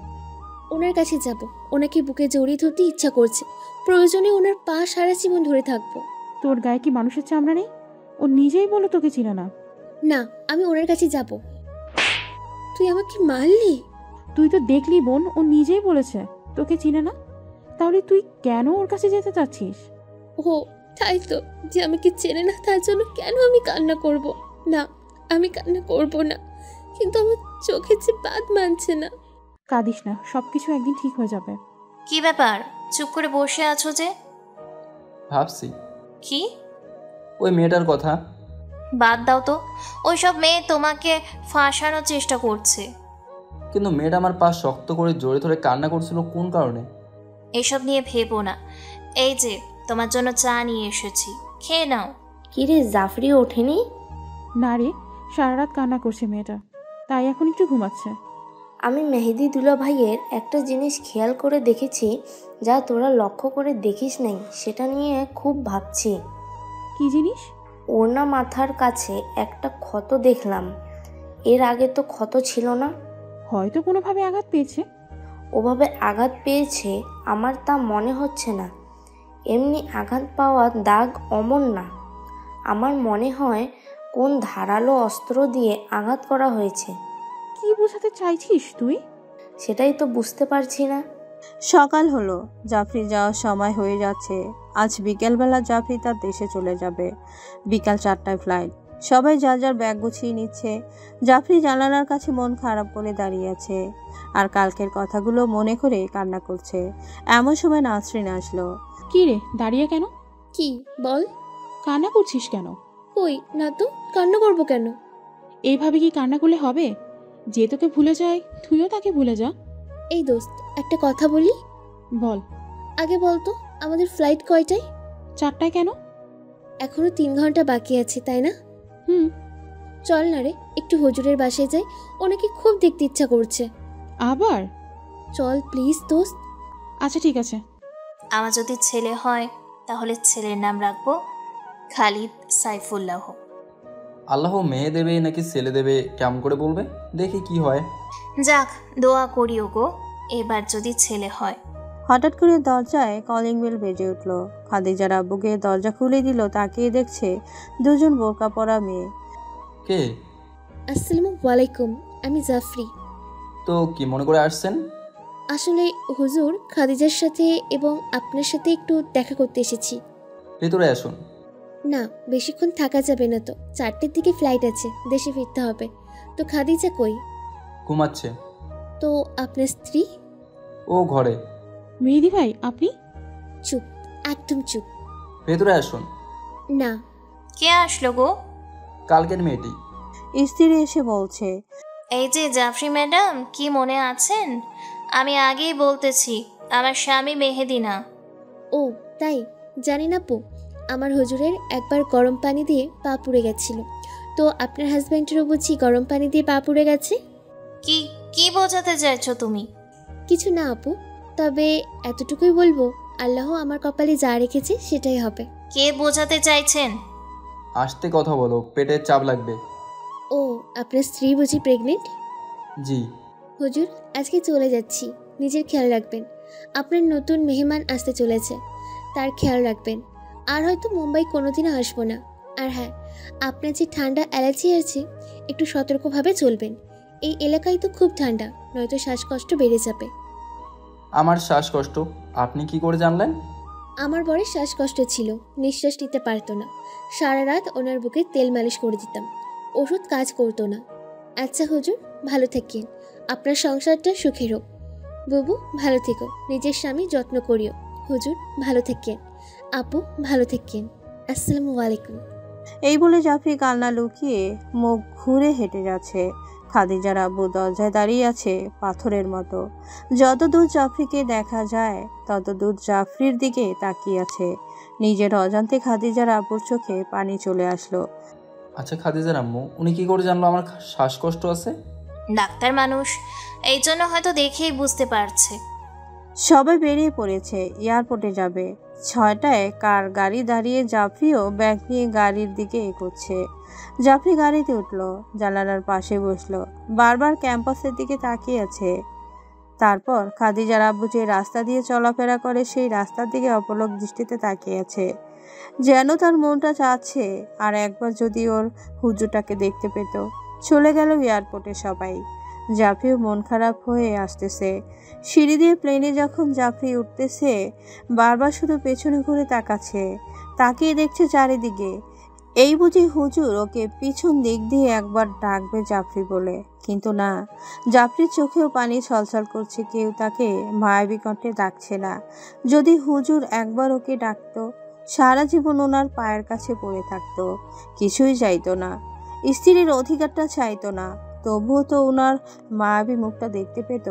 ওনার কাছে যাব, ওনাকে বুকে জড়িয়ে ধরতে ইচ্ছা করছে, প্রয়োজনে ওনার পা সারা জীবন ধরে থাকবো। তোর গায়ে কি মানুষের চামড়া নেই? ও নিজেই বলো তোকে চিনে না। না, আমি ওনার কাছে যাব। তুই আমাকে মারলি? তুই তো দেখলি বোন, ও নিজেই বলেছে তোকে চিনে না। তাহলে তুই কেন ওর কাছে যেতে চাচ্ছিস? ও তাই তো, যে আমাকে চেনে না তার জন্য কেন আমি কান্না করব? না, আমি কান্না করব না, কিন্তু আমার চোখে যে বাদ মানছে না। কাঁদিস না, সবকিছু একদিন ঠিক হয়ে যাবে। কি ব্যাপার, চুপ করে বসে আছো যে? ভাবছি কি? ওই মেয়েটার কথা। বাদ দাও তো, ওইসব মেয়ে তোমাকে ফাঁসানোর চেষ্টা করছে। কিন্তু মেয়েটা আমার পা শক্ত করে জড়িয়ে ধরে কান্না করছিল কোন কারণে? এসব নিয়ে ভেবো না। এই যে তোমার জন্য চা নিয়ে এসেছি, খেয়ে নাও। কিরে জাফরি ওঠেনি? না রে, সারা রাত কান্না করছে মেয়েটা, তাই এখন একটু ঘুমাচ্ছে। আমি মেহেদি দুলা ভাইয়ের একটা জিনিস খেয়াল করে দেখেছি, যা তোরা লক্ষ্য করে দেখিস নাই, সেটা নিয়ে খুব ভাবছি। কি জিনিস? ওড়না মাথার কাছে একটা ক্ষত দেখলাম, এর আগে তো ক্ষত ছিল না। হয়তো কোনোভাবে আঘাত পেয়েছে। ওভাবে আঘাত পেয়েছে আমার তা মনে হচ্ছে না। এমনি আঘাত পাওয়া দাগ অমন না, আমার মনে হয় কোন ধারালো অস্ত্র দিয়ে আঘাত করা হয়েছে। কি বোঝাতে চাইছিস তুই? সেটাই তো বুঝতে পারছি না। সকাল হলো, জাফরি যাওয়ার সময় হয়ে যাচ্ছে। আজ বিকেলবেলা জাফরি তার দেশে চলে যাবে। বিকাল 4টায় ফ্লাইট। সবাই যার যার ব্যাগ গুছিয়ে নিচ্ছে। জাফরি জানালার কাছে মন খারাপ করে দাঁড়িয়ে আছে, আর কালকের কথাগুলো মনে করে কান্না করছে। এমন সময় নাসরিন আসলো। কি রে, দাঁড়িয়ে কেন? কি বল? কান্না করছিস কেন? কই না তো, কান্না করবো কেন? এইভাবে কি কান্না করলে হবে? যে তোকে ভুলে যায় তুইও তাকে ভুলে যা। এই দোস্ত, একটা কথা বলি। বল। আগে বল তো, আমাদের ফ্লাইট কয়টায়? 4টায়। কেন? এখনো 3 ঘন্টা বাকি আছে, তাই না? চল না রে, একটু হুজুরের বাসায় যাই, ওনাকে খুব দেখতে ইচ্ছা করছে। আবার? চল প্লিজ দোস্ত। আচ্ছা ঠিক আছে। আমার যদি ছেলে হয় তাহলে ছেলের নাম রাখবো খালিদ সাইফুল্লাহ। আল্লাহ মেয়ে দেবে নাকি ছেলে দেবে কেমন করে বলবে? দেখি কি হয়। যাক, দোয়া করিও গো, এবার যদি ছেলে হয়। হঠাৎ করে দরজায় কলিং বেল বেজে উঠল। খাদিজার আব্বুকে দরজা খুলে দিল। তাকিয়ে দেখছে দুজন বোরকা পরা মেয়ে। কে? আসসালামু আলাইকুম, আমি জাফরি। তো কি মনে করে আসছেন? আসলে হুজুর, খাদিজার সাথে এবং আপনার সাথে একটু দেখা করতে এসেছি। ভেতরে আসুন। না, বেশিক্ষণ থাকা যাবে না তো, 4টের দিকে ফ্লাইট আছে, দেশে ফিরতে হবে। তো খাদিজা কই? ঘুমাচ্ছে। তো আপনার স্ত্রী? ও ঘরে। মেহেদি ভাই আপনি? চুপ, একদম চুপ। ভেতরে আসুন। না। কে আসলো গো? কালকের মেয়েটি। স্ত্রী এসে বলছে, এই যে জাফরি ম্যাডাম, কি মনে আছেন? আমি আগেই বলতেছি, আমার স্বামী মেহেদি না। ও তাই? জানেন আপু, আমার হুজুরের একবার গরম পানি দিয়ে পা পুড়ে গেছিল। তো আপনার হাজব্যান্ডেরও বুঝি গরম পানি দিয়ে পা পুড়ে গেছে? কি কি বোঝাতে চাইছো তুমি? কিছু না আপু, তবে এতটুকুই বলবো, আল্লাহ আমার কপালে যা রেখেছে সেটাই হবে। কে বোঝাতে চাইছেন? আসতে কথা বলো, পেটের চাপ লাগবে। ও, আপনার স্ত্রী বুঝি প্রেগনেন্ট? জি। হুজুর, আজকে চলে যাচ্ছি, নিজের খেয়াল রাখবেন। আপনার নতুন মেহমান আসতে চলেছে, তার খেয়াল রাখবেন। আর হয়তো মুম্বাই কোনোদিনও আসবো না। আর হ্যাঁ, আপনার যে ঠান্ডা অ্যালার্জি আছে, একটু সতর্কভাবে চলবেন। এই এলাকায় তো খুব ঠান্ডা, নয়তো শ্বাসকষ্ট বেড়ে যাবে। আমার শ্বাসকষ্ট আপনি কি করে জানলেন? আমার বরের শ্বাসকষ্ট ছিল, নিঃশ্বাস নিতে পারতো না। সারা রাত ওনার বুকে তেল মালিশ করে দিতাম, ওষুধ কাজ করতো না। আচ্ছা হুজুর, ভালো থাকেন, আপনার সংসারটা সুখের হোক। বুবু, ভালো থেকো, নিজের স্বামী যত্ন করিও। হুজুর, ভালো থাকেন। আপু, ভালো থাকেন। আসসালামু আলাইকুম। এই বলে জাফরি কান্না লুকিয়ে মুখ ঘুরে হেঁটে যাচ্ছে। খাদিজার আব্বু দরজায় দাঁড়িয়ে আছে পাথরের মতো। যতদূর জাফরিকে দেখা যায় ততদূর জাফরির দিকে তাকিয়ে আছে। নিজের অজান্তে খাদিজার আব্বুর চোখে পানি চলে আসলো। আচ্ছা খাদিজার আম্মু, উনি কি করে জানলো আমার শ্বাসকষ্ট আছে? ডাক্তার মানুষ, এই জন্য হয়তো দেখেই বুঝতে পারছে। সবাই বেরিয়ে পড়েছে, এয়ারপোর্টে যাবে। 6টায় কার গাড়ি দাঁড়িয়ে জাফরিও ব্যাগ নিয়ে গাড়ির দিকে এগোচ্ছে। জাফরি গাড়িতে উঠলো, জানালার পাশে বসলো, বারবার ক্যাম্পাসের দিকে তাকিয়ে আছে। তারপর খাদিজার আব্বু যে রাস্তা দিয়ে চলাফেরা করে সেই রাস্তার দিকে অপলক দৃষ্টিতে তাকিয়ে আছে, যেন তার মনটা চাচ্ছে আর একবার যদি ওর হুজুরটাকে দেখতে পেত। চলে গেল এয়ারপোর্টে সবাই। জাফরিও মন খারাপ হয়ে আসতেছে। সিঁড়ি দিয়ে প্লেনে যখন জাফরি উঠতেছে, বারবার শুধু পেছনে ঘুরে তাকাচ্ছে, তাকিয়ে দেখছে চারিদিকে। এই বুঝি হুজুর ওকে পিছন দিক দিয়ে একবার ডাকবে জাফরি বলে, কিন্তু না, জাফরির চোখেও পানি ছলছল করছে, কেউ তাকে মায়াবী কণ্ঠে ডাকছে না। যদি হুজুর একবার ওকে ডাকতো, সারা জীবন ওনার পায়ের কাছে পড়ে থাকতো, কিছুই চাইতো না, স্ত্রীর অধিকারটা চাইতো না, তবুও তো ওনার মায়াবী মুখটা দেখতে পেত।